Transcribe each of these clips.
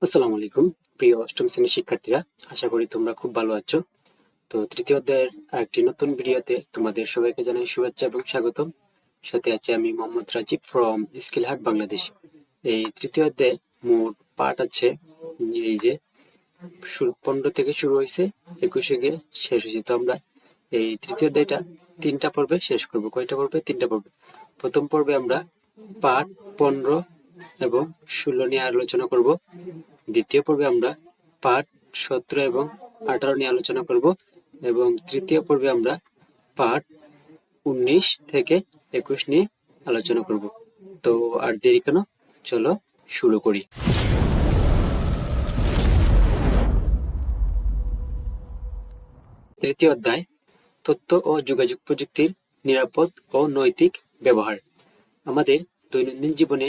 আসসালামু আলাইকুম প্রিয় অষ্টম শ্রেণীর শিক্ষার্থীরা, আশা করি তোমরা খুব ভালো আছো। তো তৃতীয় অধ্যায়ের আরেকটি নতুন ভিডিওতে তোমাদের সবাইকে জানাই শুভেচ্ছা এবং স্বাগতম। সাথে আছে আমি মোহাম্মদ রাজীব ফ্রম স্কিল হাট বাংলাদেশ। এই তৃতীয় অধ্যায়ে মোট পাঠ আছে, এই যে 15 থেকে শুরু হয়েছে, 21 গিয়ে শেষ হয়েছে। তো আমরা এই তৃতীয় অধ্যায়টা 3টা পর্বে শেষ করব। কয়টা পর্বে? 3টা পর্বে। প্রথম পর্বে আমরা পাঠ 15 এবং 16 নিয়ে আলোচনা করব। দ্বিতীয় পর্বে আমরা পাঠ 17 এবং 18 নিয়ে আলোচনা করব এবং তৃতীয় পর্বে আমরা পাঠ 19 থেকে 21 নিয়ে আলোচনা করব। তো আর দেরি কেন, চলো শুরু করি। তৃতীয় অধ্যায়, তথ্য ও যোগাযোগ প্রযুক্তির নিরাপদ ও নৈতিক ব্যবহার। আমাদের দৈনন্দিন জীবনে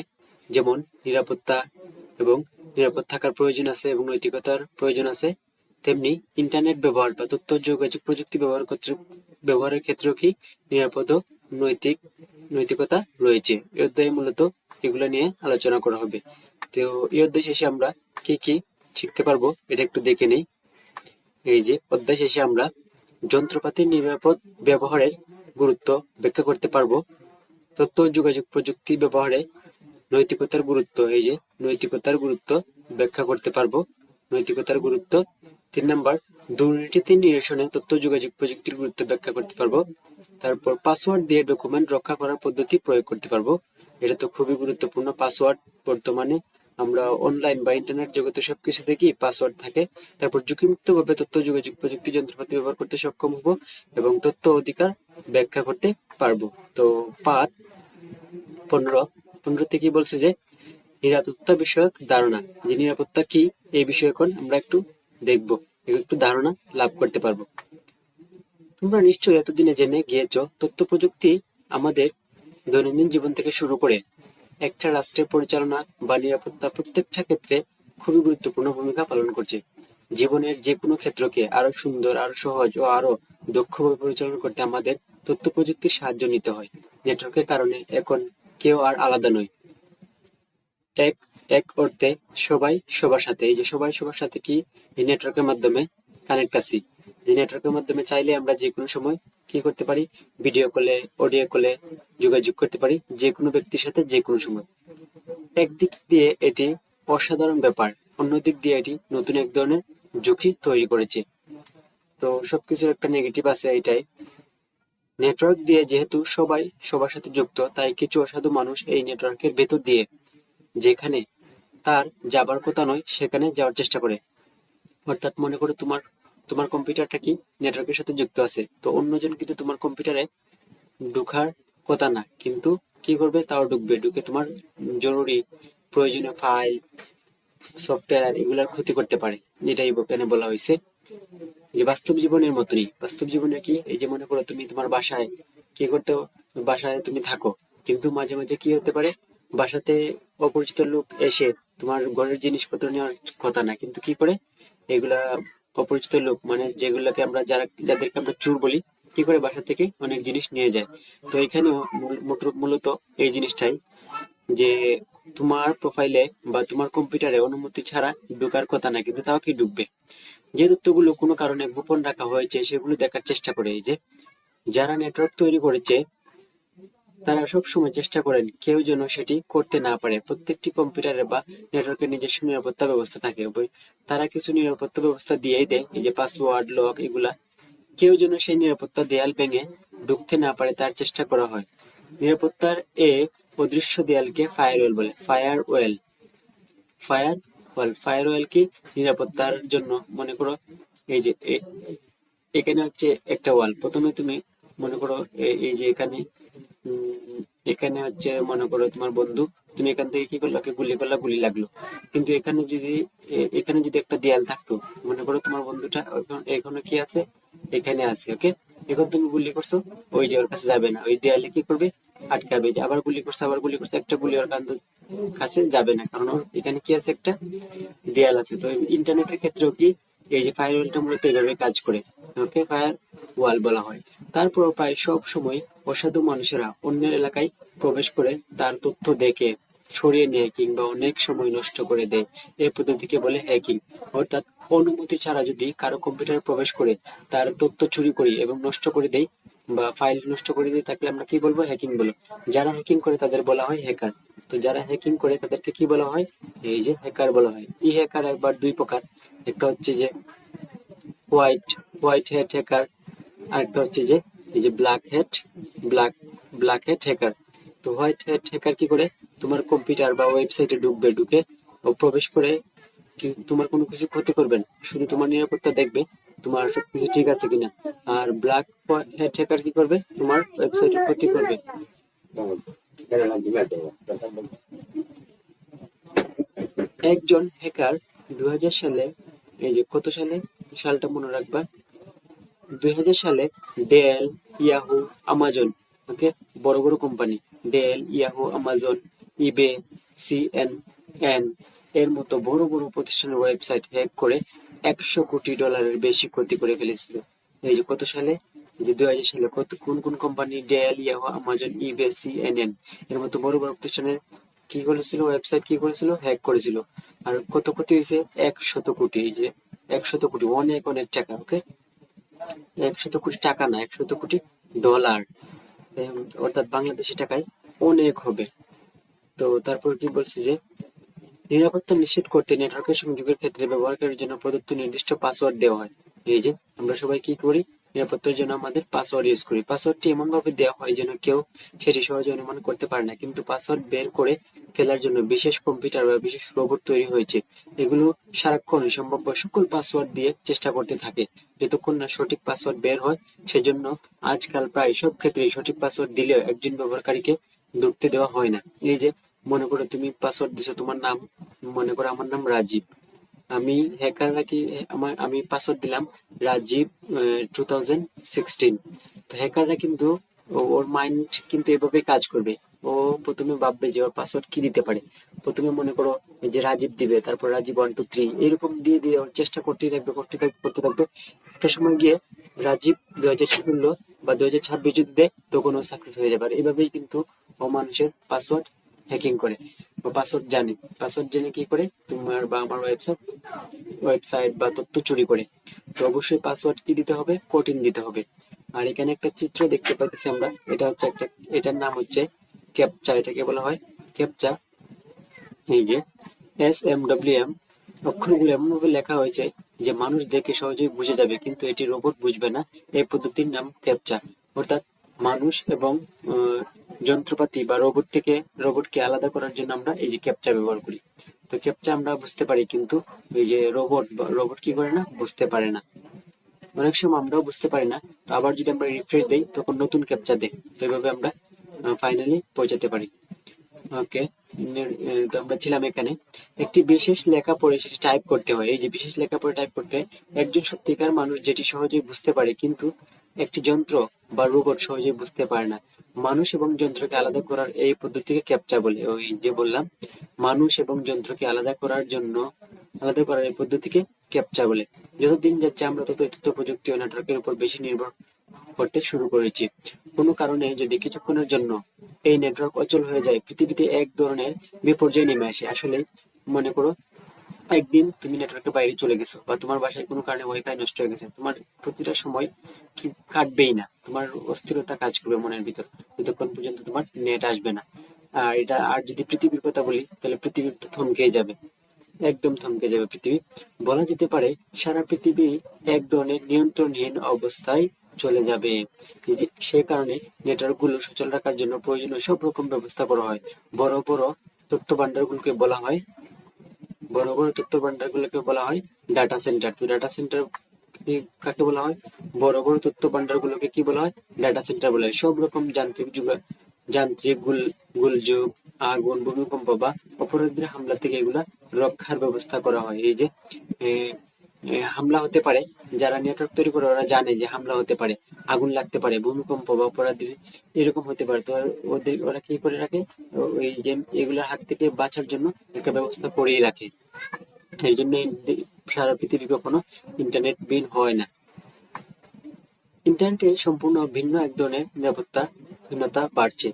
যেমন নিরাপত্তা এবং নিরাপদ থাকার প্রয়োজন আছে এবং নৈতিকতার প্রয়োজন আছে, তেমনি ইন্টারনেট ব্যবহার বা তথ্য যোগাযোগ প্রযুক্তি ব্যবহারের ক্ষেত্রেও কি নিরাপদ ও নৈতিকতা রয়েছে। এই অধ্যায়ে মূলত এগুলো নিয়ে আলোচনা করা হবে। তো এই অধ্যায় শেষে আমরা কি কি শিখতে পারবো এটা একটু দেখে নেই। এই যে অধ্যায় শেষে আমরা যন্ত্রপাতির নিরাপদ ব্যবহারের গুরুত্ব ব্যাখ্যা করতে পারবো, তথ্য যোগাযোগ প্রযুক্তি ব্যবহারে নৈতিকতার গুরুত্ব, এই যে নৈতিকতার গুরুত্ব ব্যাখ্যা করতে পারবো, নৈতিকতার গুরুত্ব। 3 নাম্বার, দুর্নীতি নিরসনে তথ্য যোগাযোগ প্রযুক্তির গুরুত্ব ব্যাখ্যা করতে পারবো। তারপর পাসওয়ার্ড দিয়ে ডকুমেন্ট রক্ষা করার পদ্ধতি প্রয়োগ করতে পারবো। এটা তো খুবই গুরুত্বপূর্ণ। পাসওয়ার্ড বর্তমানে আমরা অনলাইন বা ইন্টারনেট জগতে সবকিছু থেকেই পাসওয়ার্ড থাকে। তারপর ঝুঁকিমুক্ত ভাবে তথ্য যোগাযোগ প্রযুক্তি যন্ত্রপাতি ব্যবহার করতে সক্ষম হব এবং তথ্য অধিকার ব্যাখ্যা করতে পারবো। তো পাঠ 15 থেকে বলছে যে নিরাপত্তা বিষয়ক ধারণা, যে নিরাপত্তা কি এই বিষয়ে এখন আমরা একটু দেখবো, একটু ধারণা লাভ করতে পারবো। তোমরা নিশ্চয়ই এতদিনে জেনে গিয়েছো, তথ্য প্রযুক্তি আমাদের দৈনন্দিন জীবন থেকে শুরু করে একটা রাষ্ট্রের পরিচালনা বা নিরাপত্তা প্রত্যেকটা ক্ষেত্রে খুবই গুরুত্বপূর্ণ ভূমিকা পালন করছে। জীবনের যে কোনো ক্ষেত্রকে আরো সুন্দর, আরো সহজ ও আরো দক্ষভাবে পরিচালনা করতে আমাদের তথ্য প্রযুক্তির সাহায্য নিতে হয়। নেটওয়ার্কের কারণে এখন কেউ আর আলাদা নয়। এক এক অর্থে সবাই সবার সাথে, এই যে সবাই সবার সাথে কি এই নেটওয়ার্কের মাধ্যমে কানেক্ট আছি। যে নেটওয়ার্কের মাধ্যমে চাইলে আমরা যে কোনো সময় কি করতে পারি, ভিডিও কলে, অডিও কলে যোগাযোগ করতে পারি যে কোনো ব্যক্তির সাথে যে কোনো সময়। একদিক দিয়ে এটি অসাধারণ ব্যাপার, অন্যদিক দিয়ে এটি নতুন এক ধরনের ঝুঁকি তৈরি করেছে। তো সবকিছুর একটা নেগেটিভ আছে এটাই। নেটওয়ার্ক দিয়ে যেহেতু সবাই সবার সাথে যুক্ত, তাই কিছু অসাধু মানুষ এই নেটওয়ার্কের ভেতর দিয়ে যেখানে তার যাবার কথা নয় সেখানে যাওয়ার চেষ্টা করে। অর্থাৎ মনে করো তোমার তোমার কম্পিউটারটা কি নেটওয়ার্কের সাথে যুক্ত আছে, তো অন্যজন কিন্তু তোমার কম্পিউটারে ঢুকার কথা না, কিন্তু কি করবে, তাও ঢুকবে, ঢুকে তোমার জরুরি প্রয়োজনীয় ফাইল, সফটওয়্যার এগুলার ক্ষতি করতে পারে। এটাই এখানে বলা হয়েছে যে বাস্তব জীবনের মতনই। বাস্তব জীবনে কি, এই যে মনে করো তুমি তোমার বাসায় কি করতে, বাসায় তুমি থাকো, কিন্তু মাঝে মাঝে কি হতে পারে, বাসাতে অপরিচিত লোক এসে তোমার ঘরের জিনিসপত্র নেওয়ার কথা না, কিন্তু কি করে এগুলা অপরিচিত লোক, মানে যেগুলোকে আমরা যাদেরকে আমরা চোর বলি, কি করে বাসা থেকে অনেক জিনিস নিয়ে যায়। তো এখানেও মূলত এই জিনিসটাই, যে তোমার প্রোফাইলে বা তোমার কম্পিউটারে অনুমতি ছাড়া ঢোকার কথা না, কিন্তু তাও কি ঢুকবে। যে তথ্যগুলো কোনো কারণে গোপন রাখা হয়েছে সেগুলো দেখার চেষ্টা করে। এই যে যারা নেটওয়ার্ক তৈরি করেছে তারা সব সময় চেষ্টা করেন কেউ যেন সেটি করতে না পারে। প্রত্যেকটি কম্পিউটারে বা নেটওয়ার্কের নিজস্ব নিরাপত্তা ব্যবস্থা থাকে, তারা কিছু নিরাপত্তা ব্যবস্থা দিয়েই দেয়, এই যে পাসওয়ার্ড, লক, এগুলা কেউ যেন সেই নিরাপত্তা দেয়াল ভেঙে ঢুকতে না পারে তার চেষ্টা করা হয়। নিরাপত্তার এ অদৃশ্য দেয়ালকে ফায়ারওয়েল বলে। ফায়ারওয়েল কি নিরাপত্তার জন্য, মনে করো এই যে এখানে হচ্ছে একটা ওয়াল, প্রথমে তুমি মনে করো এই যে এখানে এখানে হচ্ছে মনে করো তোমার বন্ধু, তুমি এখান থেকে কি করলো, গুলি করলা, গুলি লাগলো, কিন্তু এখানে যদি একটা দেয়াল থাকতো, মনে করো তোমার বন্ধুটা এখানে কি আছে, এখানে আছে, ওকে, এখন তুমি গুলি করছো, ওই যে ওর কাছে যাবে না, ওই দেয়ালে কি করবে, আটকাবে। যে আবার গুলি করছে, একটা গুলি ওর কাছে যাবে না, কারণ এখানে কি আছে, একটা দেয়াল আছে। তো ইন্টারনেটের ক্ষেত্রেও কি এই যে ফায়ারওয়ালটা মূলত এইভাবে কাজ করে, ওকে, ফায়ার ওয়াল বলা হয়। তারপর প্রায় সব সময় অসাধু মানুষেরা অন্যের এলাকায় প্রবেশ করে তার তথ্য দেখে সরিয়ে নেয় কিংবা অনেক সময় নষ্ট করে দেয়, এই পদ্ধতিকে বলে হ্যাকিং। অর্থাৎ অনুমতি ছাড়া যদি কারো কম্পিউটারে প্রবেশ করে তার তথ্য চুরি করি এবং নষ্ট করে দেয় বা ফাইল নষ্ট করে দেয়, তাকে আমরা কি বলবো? হ্যাকিং বলবো। যারা হ্যাকিং করে তাদের বলা হয় হ্যাকার। তো যারা হ্যাকিং করে তাদেরকে কি বলা হয়? এই যে হ্যাকার বলা হয়। এই হ্যাকার একবার দুই প্রকার, একটা হচ্ছে যে হোয়াইট হোয়াইট হ্যাট হ্যাকার, আরেকটা হচ্ছে যে এই যে ব্ল্যাক ব্ল্যাক হ্যাট হ্যাকার। তো হোয়াইট হ্যাট হ্যাকার কি করে? তোমার কম্পিউটার বা ওয়েবসাইটে ঢুকে ও প্রবেশ করে তোমার কোনো কিছু ক্ষতি করবে না, শুধু তোমার নিরাপত্তা দেখবে তোমার সবকিছু ঠিক আছে কিনা। আর ব্ল্যাক হ্যাট হ্যাকার কি করবে? তোমার ওয়েবসাইটের ক্ষতি করবে। একজন হ্যাকার 2000 সালে, এই যে কত সালে, সালটা মনে রাখবা, 2000 সালে ডেল, ইয়াহু, আমাজন, ওকে, বড় বড় কোম্পানি, ডেল, ইয়াহু, আমাজন, ইবে, সিএনএন এর মতো বড় বড় প্রতিষ্ঠানের ওয়েবসাইট হ্যাক করে $100 কোটি বেশি ক্ষতি করে ফেলেছিল। এই যে কত সালে? যে 2000 সালে কত কোন কোন কোম্পানি? ডেল, ইয়াহু, আমাজন, ইবে, সিএনএন এর মতো বড় বড় প্রতিষ্ঠানের কি করেছিল? ওয়েবসাইট কি করেছিল? হ্যাক করেছিল। আর কত ক্ষতি হয়েছে? 100 কোটি। এই যে 100 কোটি, অনেক অনেক টাকা। ওকে, 100 কোটি টাকা না, $100 কোটি। অর্থাৎ বাংলাদেশি টাকায় অনেক হবে। তো তারপর কি বলছি যে নিরাপত্তা নিশ্চিত করতে নেটওয়ার্কের সংযোগের ক্ষেত্রে ব্যবহারকারীর জন্য প্রদত্ত নির্দিষ্ট পাসওয়ার্ড দেওয়া হয়। এই যে আমরা সবাই কি করি? নিরাপত্তার জন্য আমাদের পাসওয়ার্ড ইউজ করি। পাসওয়ার্ডটি এমন ভাবে দেওয়া হয় যেন কেউ সেটি সহজে অনুমান করতে পারে না, কিন্তু পাসওয়ার্ড বের করে ফেলার জন্য বিশেষ কম্পিউটার বা বিশেষ রোবট তৈরি হয়েছে। এগুলো সারাক্ষণই সম্ভাব্য সকল পাসওয়ার্ড দিয়ে চেষ্টা করতে থাকে যতক্ষণ না সঠিক পাসওয়ার্ড বের হয়। সেজন্য আজকাল প্রায় সব ক্ষেত্রেই সঠিক পাসওয়ার্ড দিলেও একজন ব্যবহারকারীকে ঢুকতে দেওয়া হয় না। এই যে মনে করো তুমি পাসওয়ার্ড দিছো তোমার নাম, মনে করো আমার নাম রাজীব, আমি হ্যাকাররা কি আমি পাসওয়ার্ড দিলাম রাজীব 2016। তো হ্যাকাররা কিন্তু ওর মাইন্ড কিন্তু এভাবে কাজ করবে। ও প্রথমে ভাববে যে ওর পাসওয়ার্ড কি দিতে পারে। প্রথমে মনে করো এই যে রাজীব দিবে, তারপর রাজীব 1 2 3 এরকম দিয়ে দিয়ে ওর চেষ্টা করতে থাকবে। একটা সময় গিয়ে রাজীব 2016 বা 2026 যদি দেয় তখন ও সাকসেস হয়ে যাবে। আর এইভাবেই কিন্তু ও মানুষের পাসওয়ার্ড হ্যাকিং করে বা পাসওয়ার্ড জেনে কি করে তোমার বা আমার ওয়েবসাইট বা তথ্য চুরি করে। তো অবশ্যই পাসওয়ার্ড কি দিতে হবে? কঠিন দিতে হবে। আর এখানে একটা চিত্র দেখতে পাচ্ছি আমরা, এটা হচ্ছে একটা, এটার নাম হচ্ছে ক্যাপচা। এটাকে বলা হয় ক্যাপচা। এই যে SMWM অক্ষরগুলো এমন ভাবে লেখা হয়েছে যে মানুষ দেখে সহজেই বুঝে যাবে, কিন্তু এটি রোবট বুঝবে না। এই পদ্ধতির নাম ক্যাপচা। অর্থাৎ মানুষ এবং যন্ত্রপাতি বা রোবটকে আলাদা করার জন্য আমরা এই যে ক্যাপচা ব্যবহার করি। তো ক্যাপচা আমরা বুঝতে পারি, কিন্তু এই যে রোবট কি করে না? বুঝতে পারে না। অনেক সময় আমরাও বুঝতে পারি না। তো আবার যদি আমরা রিফ্রেশ দেই তখন নতুন ক্যাপচা দেয়। তো এইভাবে আমরা ফাইনালি পৌঁছাতে পারি। ওকে, তো আমরা ছিলাম এখানে। একটি বিশেষ লেখা পড়ে সেটি টাইপ করতে হয়। এই যে বিশেষ লেখা পড়ে টাইপ করতে হয়, একজন সত্যিকার মানুষ যেটি সহজেই বুঝতে পারে, কিন্তু একটি যন্ত্র বা রোবট সহজেই বুঝতে পারে না। মানুষ এবং যন্ত্রকে আলাদা করার এই পদ্ধতিকে ক্যাপচা বলে। ওই যে বললাম, মানুষ এবং যন্ত্রকে আলাদা করার এই পদ্ধতিকে ক্যাপচা বলে। যতদিন যাচ্ছে আমরা তত তথ্য প্রযুক্তি ও নেটওয়ার্কের উপর বেশি নির্ভর করতে শুরু করেছি। কোনো কারণে যদি কিছুক্ষণের জন্য এই নেটওয়ার্ক অচল হয়ে যায়, পৃথিবীতে এক ধরনের বিপর্যয় নেমে আসে। আসলে মনে করো একদিন তুমি নেটওয়ার্কের বাইরে চলে গেছো বা তোমার বাসায় কোনো কারণে ওয়াইফাই নষ্ট হয়ে গেছে, তোমার প্রতিটা সময় কি কাটবেই না, তোমার অস্থিরতা কাজ করবে মনের ভিতর যতক্ষণ পর্যন্ত তোমার নেট আসবে না। আর যদি পৃথিবীর কথা বলি তাহলে পৃথিবী তো থমকে যাবে, একদম থমকে যাবে পৃথিবী। বলা যেতে পারে সারা পৃথিবী এক ধরনের নিয়ন্ত্রণহীন অবস্থায় চলে যাবে। সে কারণে নেটওয়ার্ক গুলো সচল রাখার জন্য প্রয়োজনীয় সব রকম ব্যবস্থা করা হয়। বড় বড় তথ্য ভান্ডারগুলোকে বলা হয় বড় বড় তথ্য ভান্ডারগুলোকে বলা হয় ডাটা সেন্টার। তো ডাটা সেন্টার কাকে বলা হয়? বড় বড় তথ্য ভান্ডারগুলোকে কি বলা হয়? ডাটা সেন্টার বলা হয়। সব রকম যান্ত্রিক গোলযোগ, আগুন, ভূমিকম্প বা অপরাধীর হামলা থেকে এগুলা রক্ষার ব্যবস্থা করা হয়। এই যে এ, হামলা হতে পারে, যারা নেটওয়ার্ক তৈরি করে ওরা জানে যে হামলা হতে পারে, আগুন লাগতে পারে, ভূমিকম্প বা অপরাধীর এরকম হতে পারে। তো ওরা কি করে রাখে? ওই যে এগুলোর হাত থেকে বাঁচার জন্য একটা ব্যবস্থা করেই রাখে। এই জন্য সারা পৃথিবী কখনো ইন্টারনেট বিন হয় না। ইন্টারনেটে সম্পূর্ণ ভিন্ন এক ধরনের নিরাপত্তাহীনতা বাড়ছে।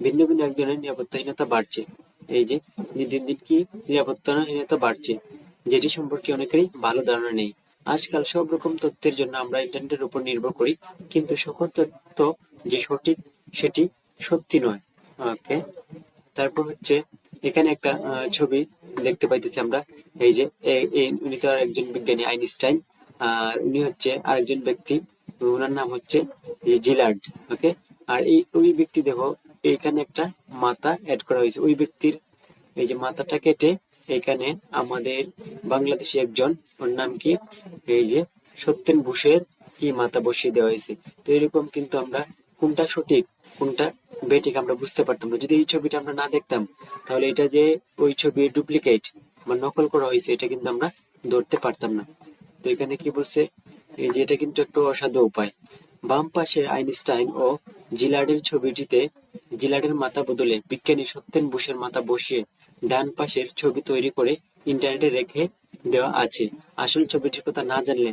ভিন্ন ভিন্ন এক ধরনের নিরাপত্তাহীনতা বাড়ছে। এই যে দিন দিন কি নিরাপত্তাহীনতা বাড়ছে, যেটি সম্পর্কে অনেকেরই ভালো ধারণা নেই। আজকাল সব রকম তথ্যের জন্য আমরা ইন্টারনেটের উপর নির্ভর করি, কিন্তু সকল তথ্য যে সঠিক সেটি সত্যি নয়। ওকে, তারপর হচ্ছে এখানে একটা ছবি দেখতে পাইতেছি আমরা। এই যে উনি তো একজন বিজ্ঞানী আইনস্টাইন, আর উনি হচ্ছে আরেকজন ব্যক্তি, ওনার নাম হচ্ছে জিলার্ড। ওকে, আর ওই ব্যক্তি দেখো এইখানে একটা মাথা অ্যাড করা হয়েছে ওই ব্যক্তির, এই যে মাথাটা কেটে এখানে আমাদের বাংলাদেশি একজন, ওর নাম কি, এই যে সত্যেন ভূষের কি মাথা বসিয়ে দেওয়া হয়েছে। তো এরকম কিন্তু আমরা কোনটা সঠিক কোনটা বেঠিক আমরা বুঝতে পারতাম না যদি এই ছবিটা আমরা না দেখতাম। তাহলে এটা যে ওই ছবি ডুপ্লিকেট বা নকল করা হয়েছে এটা কিন্তু আমরা ধরতে পারতাম না। তো এখানে কি বলছে, এই যে এটা কিন্তু একটু অসাধু উপায়। বাম পাশের আইনস্টাইন ও জিলার্ডের ছবিটিতে জিলার্ডের মাথা বদলে বিজ্ঞানী সত্যেন বোসের মাথা বসিয়ে ডান পাশের ছবি তৈরি করে ইন্টারনেটে রেখে দেওয়া আছে। আসল ছবিটির কথা না জানলে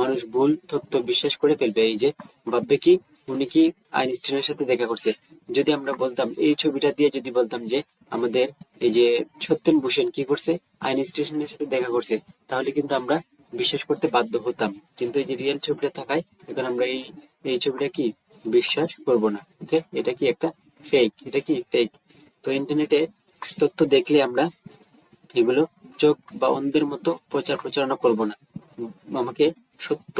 মানুষ ভুল তথ্য বিশ্বাস করে ফেলবে। এই যে ভাববে কি উনি কি আইনস্টাইনের সাথে দেখা করছে। যদি আমরা বলতাম এই ছবিটা দিয়ে যদি বলতাম যে আমাদের এই যে সত্যেন ভূষণ কি করছে আইনস্টাইনের সাথে দেখা করছে, তাহলে কিন্তু আমরা বিশ্বাস করতে বাধ্য হতাম। কিন্তু এই যে রিয়েল ছবিটা থাকায় এখন আমরা এই ছবিটা কি বিশ্বাস করব না। ওকে, এটা কি একটা ফেক, এটা কি ফেক। তো ইন্টারনেটে তথ্য দেখলে আমরা এগুলো চোখ বা অন্ধের মতো প্রচার প্রচারণা করব না। আমাকে সত্য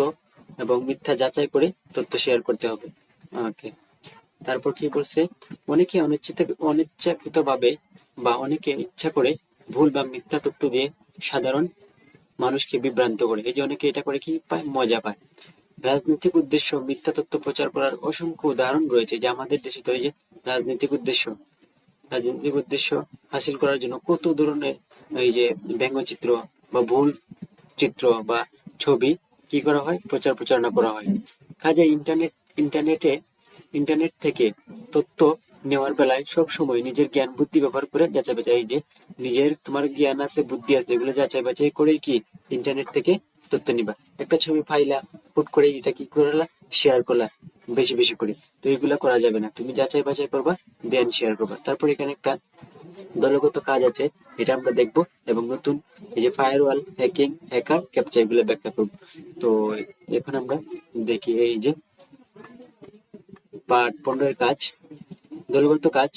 এবং মিথ্যা যাচাই করে তথ্য শেয়ার করতে হবে। ওকে, তারপর কি বলছে, অনেকে অনিচ্ছাকৃত ভাবে বা অনেকে ইচ্ছা করে ভুল বা মিথ্যা তথ্য দিয়ে সাধারণ মানুষকে বিভ্রান্ত করে। এই যে অনেকে এটা করে কি পায়, মজা পায়। রাজনৈতিক উদ্দেশ্য মিথ্যা তথ্য প্রচার করার অসংখ্য উদাহরণ রয়েছে, যে আমাদের দেশে তো এই যে রাজনৈতিক উদ্দেশ্য রাজনৈতিক উদ্দেশ্য হাসিল করার জন্য কত ধরনের এই যে ব্যঙ্গচিত্র বা ভুল চিত্র বা ছবি কি করা হয়, প্রচার প্রচারণা করা হয়। কাজে ইন্টারনেটে ইন্টারনেট থেকে তথ্য নেওয়ার বেলায় সব সময় নিজের জ্ঞান বুদ্ধি ব্যবহার করে যাচাই বাছাই, এই যে নিজের তোমার জ্ঞান আছে বুদ্ধি আছে এগুলো যাচাই বাছাই করে কি ইন্টারনেট থেকে তথ্য নিবা। একটা ছবি ফাইলা হুট করে এটা কি করলা, শেয়ার করলা বেশি বেশি করে, তো এগুলা করা যাবে না। তুমি যাচাই বাছাই করবা, দেন শেয়ার করবা। তারপর এখানে একটা দলগত কাজ আছে, এটা আমরা দেখবো, এবং নতুন এই যে ফায়ারওয়াল, হ্যাকিং, হ্যাকার, ক্যাপচা এগুলো ব্যাখ্যা করব। তো এখন আমরা দেখি এই যে পার্ট 15 এর কাজ, দলগত কাজ।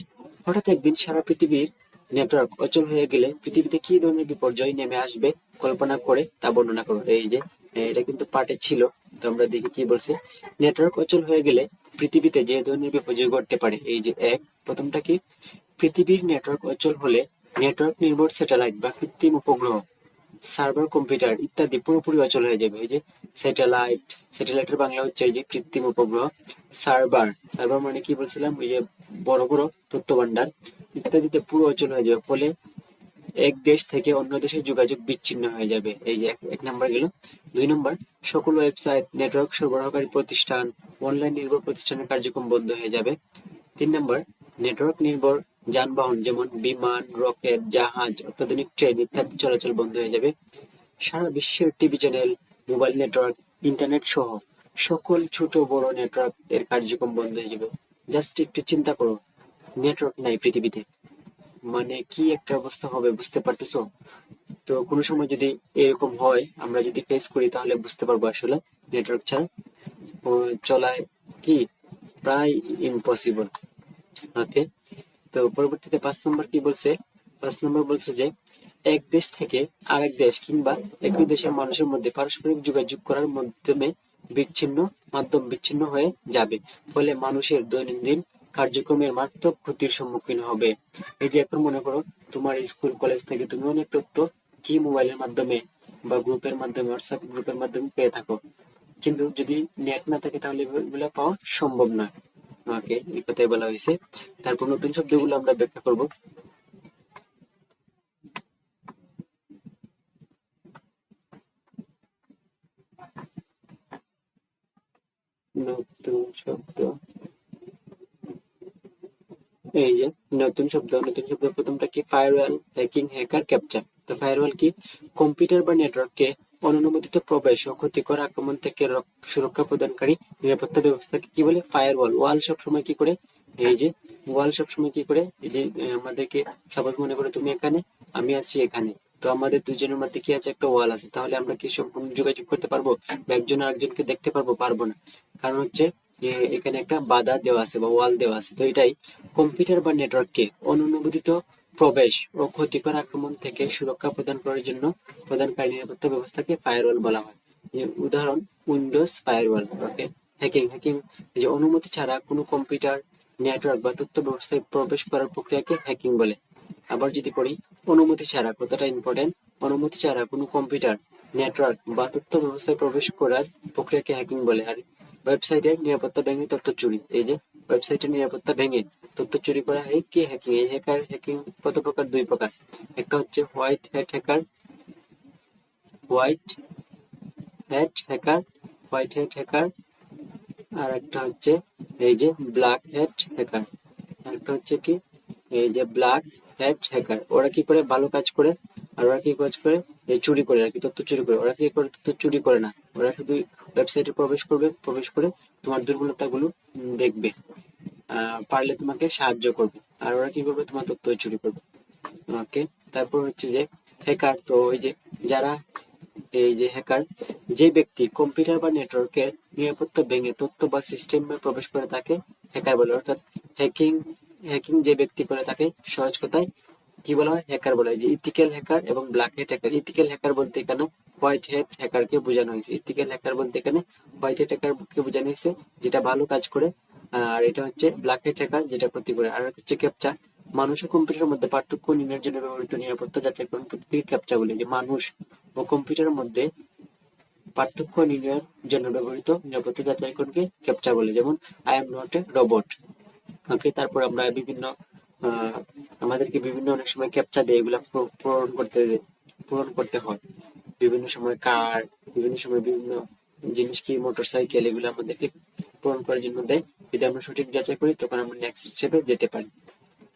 হঠাৎ একদিন সারা পৃথিবীর নেটওয়ার্ক অচল হয়ে গেলে পৃথিবীতে কি ধরনের বিপর্যয় নেমে আসবে কল্পনা করে তা বর্ণনা করো। এই যে এটা কিন্তু পার্টে ছিল, তো আমরা দেখি কি বলছে। নেটওয়ার্ক অচল হয়ে গেলে পৃথিবীতে যে ধরনের বিপর্যয় ঘটতে পারে। এই যে প্রথমটা কি, পৃথিবীর নেটওয়ার্ক অচল হলে নেটওয়ার্ক নির্ভর স্যাটেলাইট বা কৃত্রিম উপগ্রহ, সার্ভার, কম্পিউটার ইত্যাদি পুরোপুরি অচল হয়ে যাবে। এই যে স্যাটেলাইটের বাংলা হচ্ছে এই যে কৃত্রিম উপগ্রহ। সার্ভার মানে কি বলছিলাম, ওই যে বড় বড় তথ্য ভান্ডার ইত্যাদিতে পুরো অচল হয়ে যাবে, ফলে এক দেশ থেকে অন্য দেশে যোগাযোগ বিচ্ছিন্ন হয়ে যাবে। এই যে এক নাম্বার গেল। 2 নম্বর, সকল ওয়েবসাইট, নেটওয়ার্ক সরবরাহকারী প্রতিষ্ঠান, অনলাইন নির্ভর প্রতিষ্ঠানের কার্যক্রম বন্ধ হয়ে যাবে। 3 নম্বর, নেটওয়ার্ক নির্ভর যানবাহন যেমন বিমান, রকেট, জাহাজ, অত্যাধুনিক ট্রেন ইত্যাদি চলাচল বন্ধ হয়ে যাবে। সারা বিশ্বের TV channel, mobile network, internet সহ সকল ছোট বড় নেটওয়ার্ক এর কার্যক্রম বন্ধ হয়ে যাবে। জাস্ট একটু চিন্তা করো, নেটওয়ার্ক নাই পৃথিবীতে, মানে কি একটা অবস্থা হবে বুঝতে পারতেছো। তো কোনো সময় যদি এরকম হয়, আমরা যদি ফেস করি, তাহলে বুঝতে পারবো আসলে নেটওয়ার্ক ছাড়া চলায় কি প্রায় ইম্পসিবল। ওকে, তো পরবর্তীতে 5 নম্বর কি বলছে, 5 নম্বর বলছে যে এক দেশ থেকে আরেক দেশ কিংবা একই দেশের মানুষের মধ্যে পারস্পরিক যোগাযোগ করার মাধ্যম বিচ্ছিন্ন হয়ে যাবে, ফলে মানুষের দৈনন্দিন কার্যক্রমের মারাত্মক ক্ষতির সম্মুখীন হবে। এই যে এখন মনে করো তোমার স্কুল কলেজ থেকে তুমি অনেক তথ্য কি মোবাইলের মাধ্যমে বা গ্রুপের মাধ্যমে, হোয়াটসঅ্যাপ গ্রুপের মাধ্যমে পেয়ে থাকো, কিন্তু যদি নেট না থাকে তাহলে এগুলো পাওয়া সম্ভব নয়। ওকে, এই কথাই বলা হয়েছে। তারপর নতুন শব্দগুলো আমরা ব্যাখ্যা করব। নতুন শব্দ, এই যে নতুন শব্দ প্রথমটা কি, ফায়ারওয়াল, হ্যাকিং, হ্যাকার, ক্যাপচা। তো ফায়ারওয়াল কি, কম্পিউটার বা নেটওয়ার্ককে অননুমোদিত প্রবেশ ও ক্ষতিকর আক্রমণ থেকে সুরক্ষা প্রদানকারী নিরাপত্তা ব্যবস্থাকে কি বলে, ফায়ারওয়াল। ওয়াল সবসময় কি করে, এই যে ওয়াল সবসময় কি করে, এই যে আমাদেরকে সাপোজ মনে করো তুমি এখানে, আমি আছি এখানে, তো আমাদের দুজনের মধ্যে কি আছে, একটা ওয়াল আছে, তাহলে আমরা কি সম্পূর্ণ যোগাযোগ করতে পারবো বা একজন আরেকজনকে দেখতে পারবো? পারবো না। কারণ হচ্ছে যে এখানে একটা বাধা দেওয়া আছে বা ওয়াল দেওয়া আছে। তো এটাই কম্পিউটার বা নেটওয়ার্ককে অনুমোদিত প্রবেশ ও ক্ষতিকর আক্রমণ থেকে সুরক্ষা প্রদান করার জন্য প্রদানকারী নিরাপত্তা ব্যবস্থাকে ফায়ারওয়াল বলা হয়। উদাহরণ উইন্ডোজ ফায়ারওয়াল। ওকে, হ্যাকিং হ্যাকিং যে অনুমতি ছাড়া কোনো কম্পিউটার, নেটওয়ার্ক বা তথ্য ব্যবস্থায় প্রবেশ করার প্রক্রিয়াকে হ্যাকিং বলে। আবার যদি পড়ি, অনুমতি ছাড়া, কতটা ইম্পর্টেন্ট, অনুমতি ছাড়া কোনো কম্পিউটার, নেটওয়ার্ক বা তথ্য ব্যবস্থায় প্রবেশ করার প্রক্রিয়াকে হ্যাকিং বলে। আর ওয়েবসাইটের নিরাপত্তা ভেঙে তথ্য চুরি, এই যে ওয়েবসাইটের নিরাপত্তা ভেঙে তথ্য চুরি করা হয় কি হ্যাকিং। এই হ্যাকিং কত প্রকার? দুই প্রকার। একটা হচ্ছে white hat hacker, white hat hacker, white hat hacker. আর একটা হচ্ছে এই যে ব্ল্যাক হ্যাট হ্যাকার। আরেকটা হচ্ছে কি, এই যে ব্ল্যাক হ্যাট হ্যাকার। ওরা কি করে? ভালো কাজ করে। আর ওরা কি কাজ করে? এই চুরি করে আর কি, তথ্য চুরি করে। ওরা কি করে? তথ্য চুরি করে না, ওরা শুধু ওয়েবসাইটে প্রবেশ করবে, প্রবেশ করে তোমার দুর্বলতাগুলো দেখবে, পারলে তোমাকে সাহায্য করবে। আর ওরা কি করবে? তোমার তথ্য চুরি করবে। ওকে, তারপর হচ্ছে যে হ্যাকার। তো ওই যে যারা, এই যে হ্যাকার, যে ব্যক্তি কম্পিউটার বা নেটওয়ার্কের নিরাপত্তা ভেঙে তথ্য বা সিস্টেমে প্রবেশ করে তাকে হ্যাকার বলে। অর্থাৎ হ্যাকিং হ্যাকিং যে ব্যক্তি করে তাকে সহজ কথায় কি বলা হয়? হ্যাকার বলা হয়। যে ইথিক্যাল হ্যাকার এবং black hat hacker. Ethical hacker বলতে এখানে হোয়াইট হ্যাট হ্যাকারকে বোঝানো হয়েছে। ইথিক্যাল হ্যাকার বলতে এখানে হোয়াইট হ্যাট হ্যাকারকে বোঝানো হয়েছে, যেটা ভালো কাজ করে। আর এটা হচ্ছে ব্ল্যাক হ্যাট হ্যাকার, যেটা ক্ষতি করে। আর হচ্ছে ক্যাপচা, মানুষ ও কম্পিউটারের মধ্যে পার্থক্য নির্ণয়ের জন্য ব্যবহৃত নিরাপত্তা যাচাইকরণ পদ্ধতিকে ক্যাপচা বলে। যে মানুষ ও কম্পিউটারের মধ্যে পার্থক্য নির্ণয়ের জন্য ব্যবহৃত নিরাপত্তা যাচাইকরণকে ক্যাপচা বলে। যেমন I am not a robot. Okay, তারপর আমরা বিভিন্ন আহ, আমাদেরকে বিভিন্ন অনেক সময় ক্যাপচা দিয়ে এগুলা পূরণ করতে হয়। বিভিন্ন সময় কার, বিভিন্ন সময় বিভিন্ন জিনিস, কি মোটরসাইকেল, এগুলো আমাদেরকে পূরণ করার জন্য দেয়। যদি আমরা সঠিক যাচাই করি তখন আমরা নেক্সট স্টেপে যেতে পারি।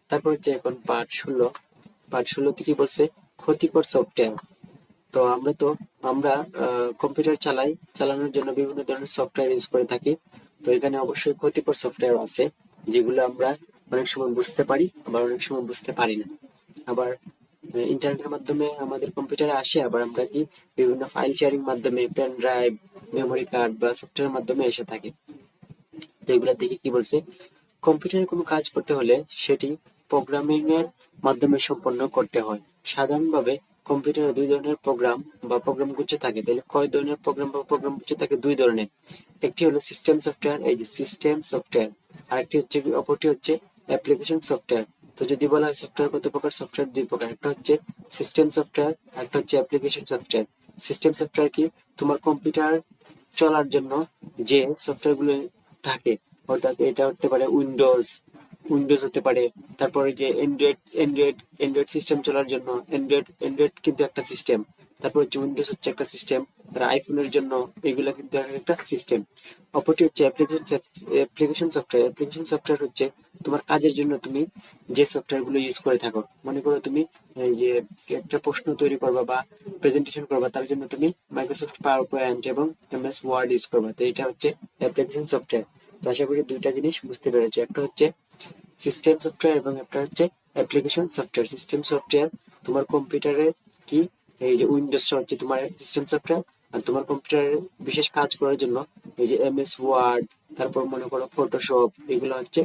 তারপর হচ্ছে এখন পার্ট 16। পার্ট 16 কি বলছে? ক্ষতিকর সফটওয়্যার। তো আমরা কম্পিউটার চালানোর জন্য বিভিন্ন ধরনের সফটওয়্যার ইউজ করে থাকি। তো এখানে অবশ্যই ক্ষতিকর সফটওয়্যার আছে, যেগুলো আমরা অনেক সময় বুঝতে পারি, আবার অনেক সময় বুঝতে পারি না। আবার ইন্টারনেটের মাধ্যমে আমাদের কম্পিউটারে আসে, আবার আমরা কি বিভিন্ন ফাইল শেয়ারিং মাধ্যমে, পেন ড্রাইভ, মেমোরি কার্ড বা সফটওয়্যারের মাধ্যমে এসে থাকে। তো এগুলা দেখে কি বলছে? কম্পিউটারে কোনো কাজ করতে হলে সেটি প্রোগ্রামিং এর মাধ্যমে সম্পন্ন করতে হয়। সাধারণভাবে কম্পিউটারে দুই ধরনের প্রোগ্রাম বা প্রোগ্রাম গুচ্ছ থাকে। তাহলে কয় ধরনের প্রোগ্রাম বা প্রোগ্রাম গুচ্ছ থাকে? দুই ধরনের। একটি হলো সিস্টেম সফটওয়্যার, এই যে সিস্টেম সফটওয়্যার। আরেকটি হচ্ছে, অপরটি হচ্ছে অ্যাপ্লিকেশন সফটওয়্যার। তো যদি বলা হয় সফটওয়্যার কত প্রকার, সফটওয়্যার দুই প্রকার। একটা হচ্ছে সিস্টেম সফটওয়্যার, একটা হচ্ছে অ্যাপ্লিকেশন সফটওয়্যার। সিস্টেম সফটওয়্যার কি? তোমার কম্পিউটার চলার জন্য যে সফটওয়্যার গুলো থাকে, অর্থাৎ এটা হতে পারে উইন্ডোজ, উইন্ডোজ হতে পারে। তারপরে যে অ্যান্ড্রয়েড সিস্টেম চলার জন্য, অ্যান্ড্রয়েড কিন্তু একটা সিস্টেম। তারপর হচ্ছে উইন্ডোজ হচ্ছে একটা সিস্টেম, আইফোনের জন্য এগুলা কিন্তু একটা সিস্টেম। অপরটি হচ্ছে অ্যাপ্লিকেশন সফটওয়্যার। অ্যাপ্লিকেশন সফটওয়্যার হচ্ছে তোমার কাজের জন্য তুমি যে সফটওয়্যার গুলো ইউজ করে থাকো। মনে করো তুমি এই যে একটা প্রশ্ন তৈরি করবা বা প্রেজেন্টেশন করবা, তার জন্য তুমি মাইক্রোসফট পাওয়ার পয়েন্ট এবং এমএস ওয়ার্ড ইউজ করবা। তো এটা হচ্ছে অ্যাপ্লিকেশন সফটওয়্যার। তো আশা করি দুইটা জিনিস বুঝতে পেরেছো, একটা হচ্ছে সিস্টেম সফটওয়্যার এবং একটা হচ্ছে অ্যাপ্লিকেশন সফটওয়্যার। সিস্টেম সফটওয়্যার তোমার কম্পিউটারে কি, এই যে উইন্ডোজটা হচ্ছে তোমার সিস্টেম সফটওয়্যার। আর তোমার কম্পিউটারে বিশেষ কাজ করার জন্য এই যে এমএস ওয়ার্ড, তারপর মনে করো ফটোশপ, এগুলো হচ্ছে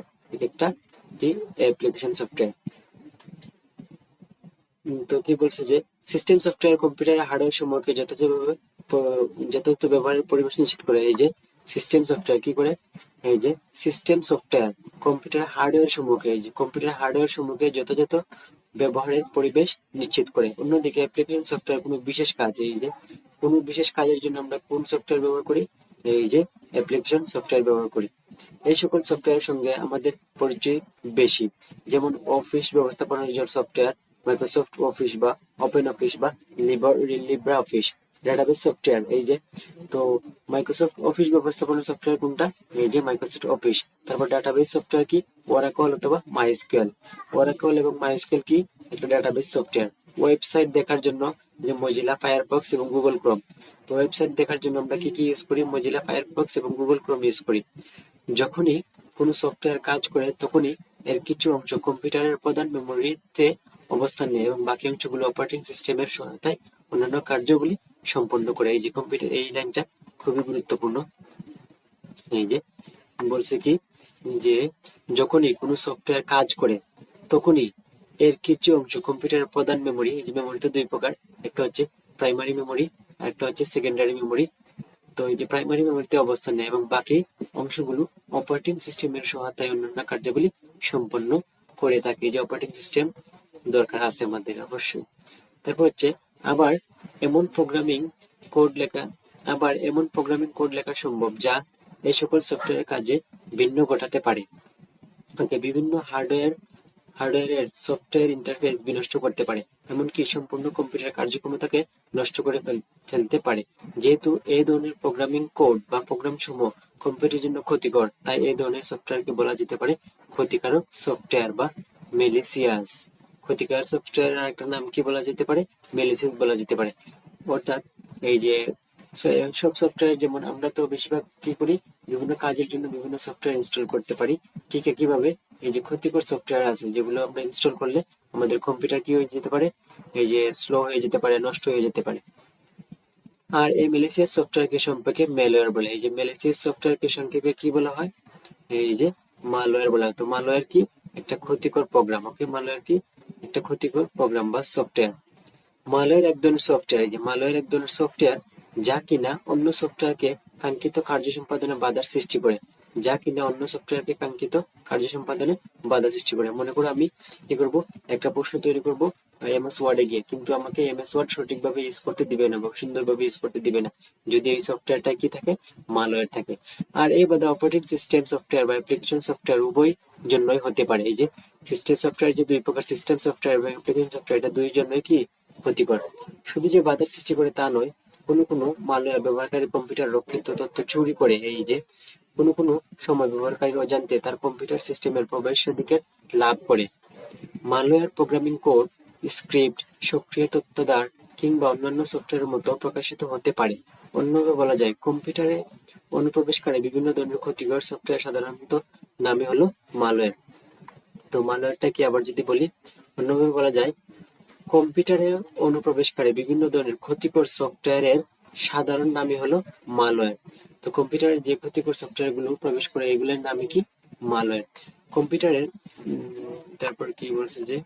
একটা কি অ্যাপ্লিকেশন সফটওয়্যার। তো কি বলছে যে সিস্টেম সফটওয়্যার কম্পিউটারের হার্ডওয়্যার সমূহকে যথাযথ ব্যবহারের পরিবেশ নিশ্চিত করে। এই যে সিস্টেম সফটওয়্যার কি করে? এই যে সিস্টেম সফটওয়্যার কম্পিউটার হার্ডওয়্যার সমূহকে, এই যে কম্পিউটার হার্ডওয়্যার সমূহকে যথাযথ ব্যবহারের পরিবেশ নিশ্চিত করে। অন্যদিকে অ্যাপ্লিকেশন সফটওয়্যার কোনো বিশেষ কাজ, এই যে কোনো বিশেষ কাজের জন্য আমরা কোন সফটওয়্যার ব্যবহার করি? এই যে অ্যাপ্লিকেশন সফটওয়্যার ব্যবহার করি। এই সকল সফটওয়্যারের সঙ্গে আমাদের পরিচয় বেশি। যেমন অফিস ব্যবস্থাপনার জন্য সফটওয়্যার, মাইক্রোসফট অফিস বা ওপেন অফিস বা লিব্রা অফিস। ডেটাবেস সফটওয়্যার, এই যে তো মাইক্রোসফট অফিস ব্যবস্থাপনা সফটওয়্যার কোনটা? এই যে মাইক্রোসফট অফিস। তারপর ডাটাবেস সফটওয়্যার কি? ওরাকল অথবা মাইএসকিউএল। ওরাকল এবং মাইএসকিউএল কি? একটা ডাটাবেস সফটওয়্যার। ওয়েবসাইট দেখার জন্য যে মজিলা ফায়ারফক্স এবং গুগল ক্রোম। তো ওয়েবসাইট দেখার জন্য আমরা কি কি ইউজ করি? মজিলা ফায়ারফক্স এবং গুগল ক্রোম ইউজ করি। যখনই কোনো সফটওয়্যার কাজ করে তখনই এর কিছু অংশ কম্পিউটারের প্রধান মেমোরিতে অবস্থান নেয় এবং বাকি অংশগুলো অপারেটিং সিস্টেমের সহায়তায় অন্যান্য কার্যগুলি সম্পন্ন করে। এই যে কম্পিউটার, এই লাইনটা খুবই গুরুত্বপূর্ণ। এই যে বলছে কি, যে যখনই কোনো সফটওয়্যার কাজ করে তখনই এর কিছু অংশ কম্পিউটারের প্রধান মেমোরি, এই যে মেমোরি তো দুই প্রকার, একটা হচ্ছে প্রাইমারি মেমোরি আর একটা হচ্ছে সেকেন্ডারি মেমোরি। তো এই যে প্রাইমারি মেমোরিতে অবস্থান নেয় এবং বাকি অংশগুলো অপারেটিং সিস্টেমের সহায়তায় অন্যান্য কার্যাবলী সম্পন্ন করে থাকে। যে অপারেটিং সিস্টেম দরকার আছে আমাদের অবশ্যই। তারপর হচ্ছে আবার এমন প্রোগ্রামিং কোড লেখা সম্ভব যা এই সকল সফটওয়্যারের কাজে ভিন্ন ঘটাতে পারে। বিভিন্ন হার্ডওয়্যারের সফটওয়্যার ইন্টারফেস বিনষ্ট করতে পারে, এমনকি সম্পূর্ণ কম্পিউটার কার্যক্ষমতাকে নষ্ট করে ফেলতে পারে। যেহেতু এই ধরনের প্রোগ্রামিং কোড বা প্রোগ্রাম সমূহ কম্পিউটারের জন্য ক্ষতিকর, তাই এই ধরনের সফটওয়্যারকে বলা যেতে পারে ক্ষতিকারক সফটওয়্যার বা মেলিসিয়াস। ক্ষতিকারক সফটওয়্যারের আরেকটা নাম কি বলা যেতে পারে? মেলিসিয়াস বলা যেতে পারে। অর্থাৎ এই যে সব সফটওয়্যার, যেমন আমরা তো বেশিরভাগ কি করি, বিভিন্ন কাজের জন্য বিভিন্ন সফটওয়্যার ইনস্টল করতে পারি, ঠিক একইভাবে এই যে ক্ষতিকর সফটওয়্যার আছে যেগুলো আমরা ইনস্টল করলে আমাদের কম্পিউটার কি হয়ে যেতে পারে, এই যে স্লো হয়ে যেতে পারে, নষ্ট হয়ে যেতে পারে। আর এই ম্যালিসিয়াস সফটওয়্যারকে সম্পর্কে ম্যালওয়্যার বলে। এই যে ম্যালিসিয়াস সফটওয়্যারকে সংক্ষেপে কি বলা হয়? এই যে মালওয়্যার বলা হয়। তো মালওয়্যার কি? একটা ক্ষতিকর প্রোগ্রাম। ওকে, মালওয়্যার কি? একটা ক্ষতিকর প্রোগ্রাম বা সফটওয়্যার। মালওয়্যার এক ধরনের সফটওয়্যার, এই যে মালওয়্যার এক ধরনের সফটওয়্যার যা কিনা অন্য সফটওয়্যারকে কাঙ্ক্ষিত কার্য সম্পাদনে বাধার সৃষ্টি করে। মনে করো আমি কি করব, একটা প্রশ্ন তৈরি করব এমএস ওয়ার্ডে গিয়ে, কিন্তু আমাকে এমএস ওয়ার্ড সঠিকভাবে ইউজ করতে দিবে না বা সুন্দরভাবে ইউজ করতে দিবে না, যদি এই সফটওয়্যারটা কি থাকে, মালওয়্যার থাকে। আর এই বাধা অপারেটিং সিস্টেম সফটওয়্যার বা অ্যাপ্লিকেশন সফটওয়্যার উভয় জন্যই হতে পারে। এই যে সিস্টেম সফটওয়্যার, যে দুই প্রকার, সিস্টেম সফটওয়্যার এবং অ্যাপ্লিকেশন সফটওয়্যার, এটা দুই জন্যই কি ক্ষতিকর। শুধু যে বাধার সৃষ্টি করে তা নয়, কোনো মালওয়্যার ব্যবহারকারী কম্পিউটার রক্ষিত তথ্য চুরি করে। এই যে কোনো সময় ব্যবহারকারী অজান্তে তার কম্পিউটার সিস্টেমের প্রবেশাধিকার লাভ করে। মালওয়্যার প্রোগ্রামিং কোড, স্ক্রিপ্ট, সক্রিয় তথ্যাধার কিংবা অন্যান্য সফটওয়্যারের মতো প্রকাশিত হতে পারে। অন্যভাবে বলা যায়, কম্পিউটারে অনুপ্রবেশকারী বিভিন্ন ধরনের ক্ষতিকর সফটওয়্যার সাধারণত নামে হলো মালওয়্যার। তো মালওয়্যারটা কি, আবার যদি বলি অন্যভাবে বলা যায়, কম্পিউটারে অনুপ্রবেশকারী বিভিন্ন ধরনের ক্ষতিকর সফটওয়্যারের সাধারণ নামই হলো মালওয়্যার। তো কম্পিউটারে যে ক্ষতিকর সফটওয়্যার গুলো প্রবেশ করে এগুলোর নামই কি, মালওয়্যার। কম্পিউটারের তারপর কি বলছে যে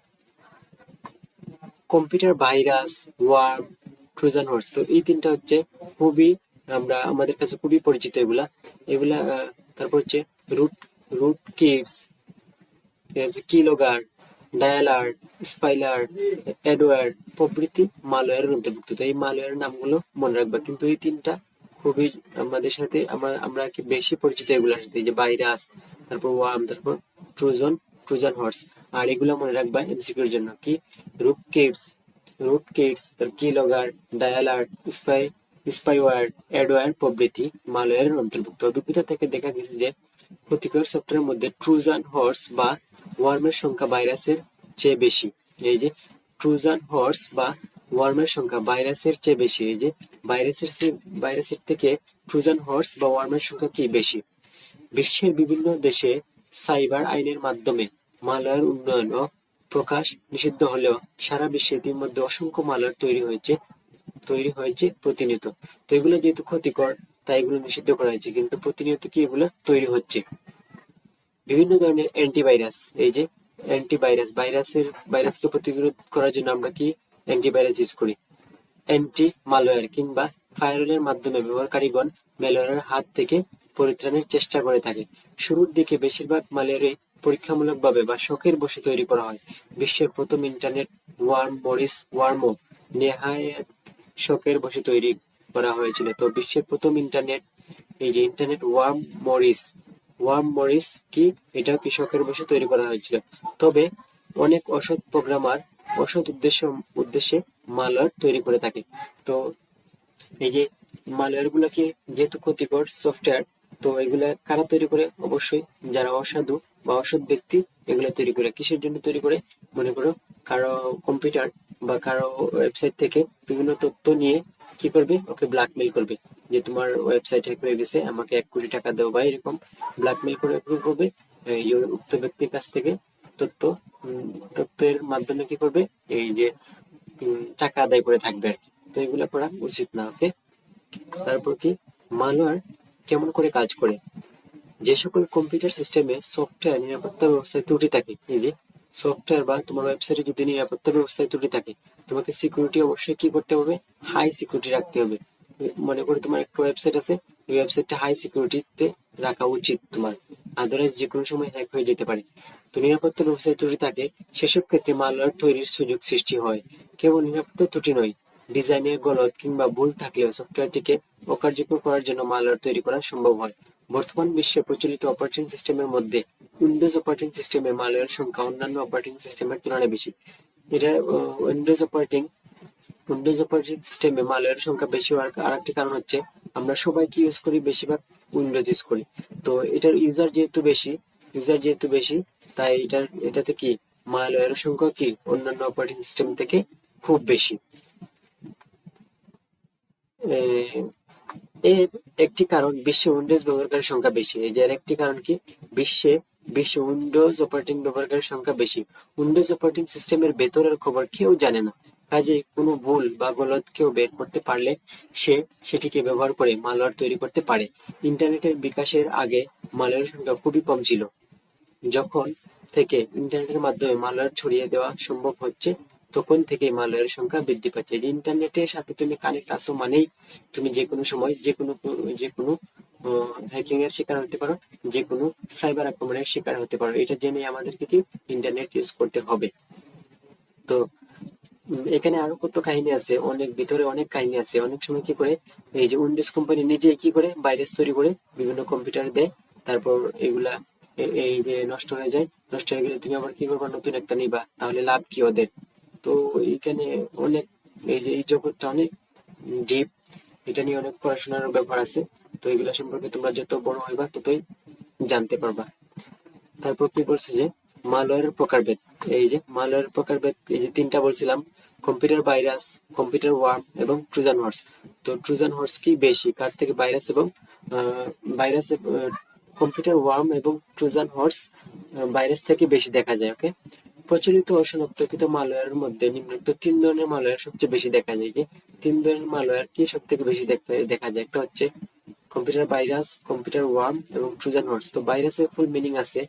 computer virus, worm, Trojan horse. তো এই তিনটা হচ্ছে খুবই আমাদের কাছে খুবই পরিচিত এগুলা এগুলা তারপর হচ্ছে রুট রুট কিটস, কিলোগার্ড, ডায়ালার্ট, স্পাইলার, অ্যাডওয়্যার প্রভৃতি মালওয়্যারের অন্তর্ভুক্ত। তো এই মালওয়্যারের নামগুলো মনে রাখবা, কিন্তু এই তিনটা খুবই আমাদের সাথে আমরা কি বেশি পরিচিত এগুলোর সাথে, যে ভাইরাস, তারপর ওয়ার্ম, তারপর ট্রোজান হর্স। আর এগুলো মনে রাখবা এমসিকিউর জন্য, কি রুট কিটস, তারপর কিলোগার্ড, ডায়ালার্ট, স্পাইওয়্যার, অ্যাডওয়্যার প্রভৃতি মালওয়্যারের অন্তর্ভুক্ত। অভিজ্ঞতা থেকে দেখা গেছে যে ক্ষতিকর সফটওয়্যারের মধ্যে ট্রোজান হর্স বা ওয়ার্মের সংখ্যা ভাইরাসের চেয়ে বেশি। এই যে ট্রোজান হর্স বা ওয়ার্মের সংখ্যা ভাইরাসের চেয়ে বেশি। এই যে ভাইরাসের থেকে ট্রোজান হর্স বা ওয়ার্মের সংখ্যা কি বেশি। বিশ্বের বিভিন্ন দেশে সাইবার আইনের মাধ্যমে মালওয়্যার উন্নয়ন ও প্রকাশ নিষিদ্ধ হলেও সারা বিশ্বে ইতিমধ্যে অসংখ্য মালওয়্যার তৈরি হয়েছে প্রতিনিয়ত। তো এগুলো যেহেতু ক্ষতিকর, তাই এগুলো নিষিদ্ধ করা হয়েছে, কিন্তু প্রতিনিয়ত কি এগুলো তৈরি হচ্ছে। বিভিন্ন ধরনের অ্যান্টিভাইরাস, এই যে ভাইরাসকে প্রতিরোধ করার জন্য আমরা কি অ্যান্টিভাইরাস ইউজ করি। অ্যান্টি মালওয়্যার কিংবা ফায়ারওয়ালের মাধ্যমে ব্যবহারকারীগণ ম্যালওয়্যারের হাত থেকে পরিত্রাণের চেষ্টা করে থাকে। শুরুর দিকে বেশিরভাগ মালওয়্যারই পরীক্ষামূলকভাবে বা শখের বশে তৈরি করা হয়। বিশ্বের প্রথম ইন্টারনেট মরিস ওয়ার্মও নেহায়েত শখের বশে তৈরি করা হয়েছিল। তো বিশ্বের প্রথম ইন্টারনেট ওয়ার্ম মরিস কি, এটাও কৃষকের বসে তৈরি করা হয়েছিল। তবে অনেক অসৎ প্রোগ্রামার অসৎ উদ্দেশ্যে মালওয়্যার তৈরি করে থাকে। তো এই যে মালওয়্যার গুলাকে, যেহেতু ক্ষতিকর সফটওয়্যার, তো এগুলা কারা তৈরি করে? অবশ্যই যারা অসাধু বা অসৎ ব্যক্তি এগুলো তৈরি করে। কিসের জন্য তৈরি করে? মনে করো কারো কম্পিউটার বা কারো ওয়েবসাইট থেকে বিভিন্ন তথ্য নিয়ে কি করবে, ওকে ব্ল্যাকমেইল করবে, যে তোমার ওয়েবসাইট হ্যাক হয়ে গেছে, আমাকে 1 কোটি টাকা দাও, বা এরকম ব্ল্যাকমেল করে কি করবে, এই উক্ত ব্যক্তির কাছ থেকে তথ্য তথ্যের মাধ্যমে কি করবে, এই যে টাকা আদায় করে থাকবে আর কি। তো এগুলো করা উচিত না। ওকে, তারপর কি, মালওয়্যার কেমন করে কাজ করে। যে সকল কম্পিউটার সিস্টেমে সফটওয়্যার নিরাপত্তা ব্যবস্থায় ত্রুটি থাকে, এই যে সফটওয়্যার বা তোমার ওয়েবসাইটে যদি নিরাপত্তা ব্যবস্থায় ত্রুটি থাকে, তোমাকে সিকিউরিটি অবশ্যই কি করতে হবে, হাই সিকিউরিটি রাখতে হবে। মনে করো তোমার একটা ওয়েবসাইট আছে, এই ওয়েবসাইটটা হাই সিকিউরিটিতে রাখা উচিত তোমার, আদারওয়াইজ যে কোনো সময় হ্যাক হয়ে যেতে পারে। তো নিরাপত্তা ব্যবস্থায় ত্রুটি থাকে, সেসব ক্ষেত্রে মালওয়্যার তৈরির সুযোগ সৃষ্টি হয়। কেবল নিরাপত্তা ত্রুটি নয়, ডিজাইনে গলদ কিংবা ভুল থাকলেও সফটওয়্যারটিকে অকার্যকর করার জন্য মালওয়্যার তৈরি করা সম্ভব হয়। বর্তমান বিশ্বে প্রচলিত অপারেটিং সিস্টেমের মধ্যে উইন্ডোজ অপারেটিং সিস্টেমে মালওয়্যার সংখ্যা অন্যান্য অপারেটিং সিস্টেমের তুলনায় বেশি। এটা উইন্ডোজ অপারেটিং সিস্টেমে মালওয়্যার সংখ্যা বেশি হওয়ার আরেকটি কারণ হচ্ছে, আমরা সবাই কি ইউজ করি, বেশিরভাগ উইন্ডোজ ইউজ করি। তো এটার ইউজার যেহেতু বেশি, তাই এটাতে কি মালওয়্যারের সংখ্যা কি অন্যান্য অপারেটিং সিস্টেম থেকে খুব বেশি। এর একটি কারণ বিশ্বে উইন্ডোজ ব্যবহারকারীর সংখ্যা বেশি। এই যে এর একটি কারণ কি, বিশ্বে বিশ্বে উইন্ডোজ অপারেটিং ব্যবহারকারীর সংখ্যা বেশি। উইন্ডোজ অপারেটিং সিস্টেমের ভেতরের খবর কেউ জানে না, কাজে কোনো ভুল বা গলদ কেউ বের করতে পারলে সেটিকে ব্যবহার করে মালওয়্যার তৈরি করতে পারে। ইন্টারনেটের বিকাশের আগে মালওয়্যারের সংখ্যা খুবই কম ছিল। যখন থেকে ইন্টারনেটের মাধ্যমে মালওয়্যার ছড়িয়ে দেওয়া সম্ভব হচ্ছে, তখন থেকে মালওয়্যারের সংখ্যা বৃদ্ধি পাচ্ছে। যে ইন্টারনেটের সাথে তুমি কানেক্ট আসো মানেই তুমি যে কোনো সময় যে কোনো হ্যাকিং এর শিকার হতে পারো, যে কোনো সাইবার আক্রমণের শিকার হতে পারো। এটা জেনে আমাদেরকে কি ইন্টারনেট ইউজ করতে হবে। তো এখানে আরো কত কাহিনী আছে, অনেক ভিতরে অনেক কাহিনী আছে। অনেক সময় কি করে, এই যে উইন্ডোজ কোম্পানি নিজে কি করে ভাইরাস তৈরি করে বিভিন্ন কম্পিউটার দেয়, তারপর এগুলা এই যে নষ্ট হয়ে যায়, নষ্ট হয়ে গেলে তুমি আবার কি করবা, নতুন একটা নিবা, তাহলে লাভ কি ওদের। তো এইখানে অনেক, এই যে এই জগৎটা অনেক ডিপ, এটা নিয়ে অনেক পড়াশোনার ব্যাপার আছে। তো এগুলা সম্পর্কে তোমরা যত বড় হইবা ততই জানতে পারবা। তারপর কি বলছে যে মালওয়্যারের প্রকারভেদ। এই যে মালওয়্যারের প্রকারভেদ, এই যে তিনটা বলছিলাম, কম্পিউটার ভাইরাস, কম্পিউটার ওয়ার্ম এবং ট্রোজান হর্স। তো ট্রোজান হর্স কি বেশি, কার থেকে ভাইরাস এবং ভাইরাস, কম্পিউটার ওয়ার্ম এবং ট্রোজান হর্স ভাইরাস থেকে বেশি দেখা যায়। ওকে, প্রচলিত ও শনাক্তকৃত মালওয়্যারের মধ্যে নিম্নোক্ত 3 ধরনের মালওয়্যার সবচেয়ে বেশি দেখা যায়। যে 3 ধরনের মালওয়্যার কি সব থেকে বেশি দেখা যায়, একটা হচ্ছে কম্পিউটার ভাইরাস, কম্পিউটার ওয়ার্ম এবং ট্রোজান হর্স। তো ভাইরাসের ফুল মিনিং আছে,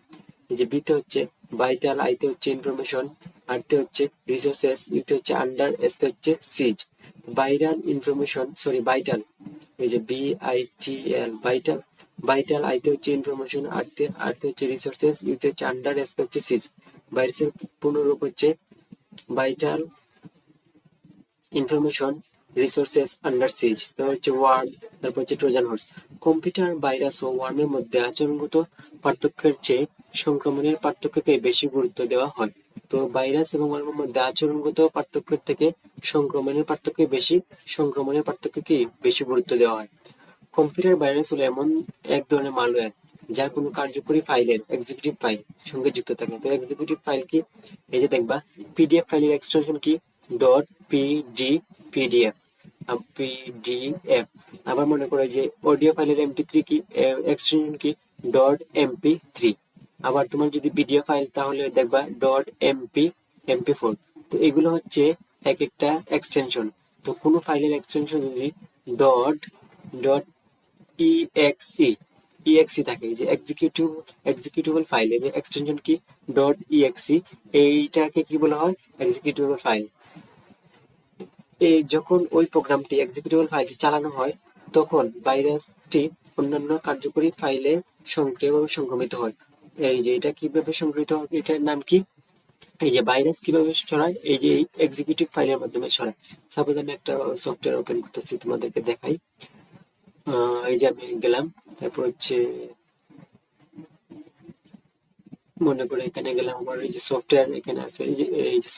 যে বিতে হচ্ছে ভাইটাল, আইতে হচ্ছে ইনফরমেশন, আরতে হচ্ছে রিসোর্সেস, ইউতে হচ্ছে আন্ডার, এসতে হচ্ছে সিজ। ভাইরাল ইনফরমেশন, সরি ভাইটাল, এই যে VITAL ভাইটাল, ভাইটাল আইতে হচ্ছে ইনফরমেশন, আরতে হচ্ছে রিসোর্সেস, ইউতে হচ্ছে আন্ডার, এসতে হচ্ছে সিজ। ভাইরাসের পূর্ণরূপ হচ্ছে ভাইটাল ইনফরমেশন, রিসোর্সেস, আন্ডার সিজ। তারপর হচ্ছে ওয়ার্ম, তারপর হচ্ছে ট্রোজান হর্স। কম্পিউটার ভাইরাস ও ওয়ার্মের মধ্যে আচরণগত পার্থক্যের চেয়ে সংক্রমণের পার্থক্যকে বেশি গুরুত্ব দেওয়া হয়। তো ভাইরাস এবং ওয়ার্মের মধ্যে আচরণগত পার্থক্যের থেকে সংক্রমণের পার্থক্যকে বেশি গুরুত্ব দেওয়া হয়। কম্পিউটার ভাইরাস হলো এমন এক ধরনের মালওয়্যার যা কোনো কার্যকরী ফাইলের এক্সিকিউটিভ ফাইল সঙ্গে যুক্ত থাকে। তো এক্সিকিউটিভ ফাইল কি, এই যে দেখবা পিডিএফ ফাইলের এক্সটেনশন কি .pdpdf, পিডিএফ। আবার মনে করো যে অডিও ফাইলের MP3 কি এক্সটেনশন কি .mp3। আবার তোমার যদি ভিডিও ফাইল তাহলে দেখবা .mp4। তো এগুলো হচ্ছে এক একটা এক্সটেনশন। তো কোনো ফাইলের এক্সটেনশন যদি ডট ডট exe থাকে, যে এক্সিকিউটেবল ফাইলের এক্সটেনশন কি .exe, এইটাকে কি বলা হয়, এক্সিকিউটেবল ফাইল। এই যখন ওই প্রোগ্রামটি এক্সিকিউটেবল ফাইলটি চালানো হয়, তখন ভাইরাসটি অন্যান্য কার্যকরী ফাইলে সক্রিয়ভাবে সংক্রমিত হয়। এই যে এটা কিভাবে সংক্রমিত হয়, এটার নাম কি, এই যে ভাইরাস কিভাবে ছড়ায়, এই যে এক্সিকিউটিভ ফাইলের মাধ্যমে ছড়ায়। সাপোজ আমি একটা সফটওয়্যার ওপেন করতেছি, তোমাদেরকে দেখাই। এই যে আমি গেলাম, তারপর হচ্ছে মনে করে এখানে গেলাম, আমার এই যে সফটওয়্যার এখানে আছে, এই যে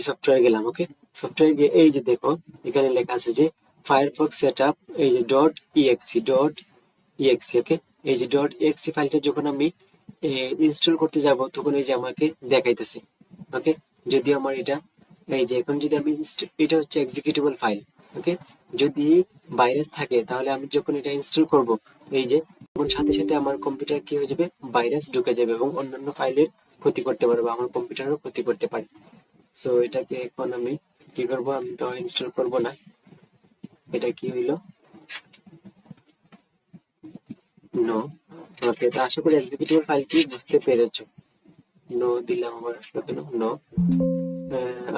সফটওয়্যার গেলাম। ওকে, সফটওয়্যার গিয়ে এই যে দেখো এখানে লেখা আছে যে ফায়ারফক্স সেটআপ, এই যে .exe। ওকে, এই যে .exe ফাইলটা যখন আমি ইনস্টল করতে যাব, তখন এই যে আমাকে দেখাইতেছে। ওকে, যদি আমার এটা, এই যে এখন যদি আমি এটা হচ্ছে এক্সিকিউটেবল ফাইল। ওকে, যদি ভাইরাস থাকে তাহলে আমি যখন এটা ইনস্টল করব, এই যে তখন সাথে সাথে আমার কম্পিউটার কি হয়ে যাবে, ভাইরাস ঢুকে যাবে এবং অন্যান্য ফাইলের ক্ষতি করতে পারে বা আমার কম্পিউটারও ক্ষতি করতে পারে। সো এটাকে এখন আমি কি করব, আমি তো ইনস্টল করব না। এটা কি হইলো, নো। ওকে, তো আশা করি এক্সিকিউটেবল ফাইল কি বুঝতে পেরেছো। নো দিলাম, আমার আসলে কেন no.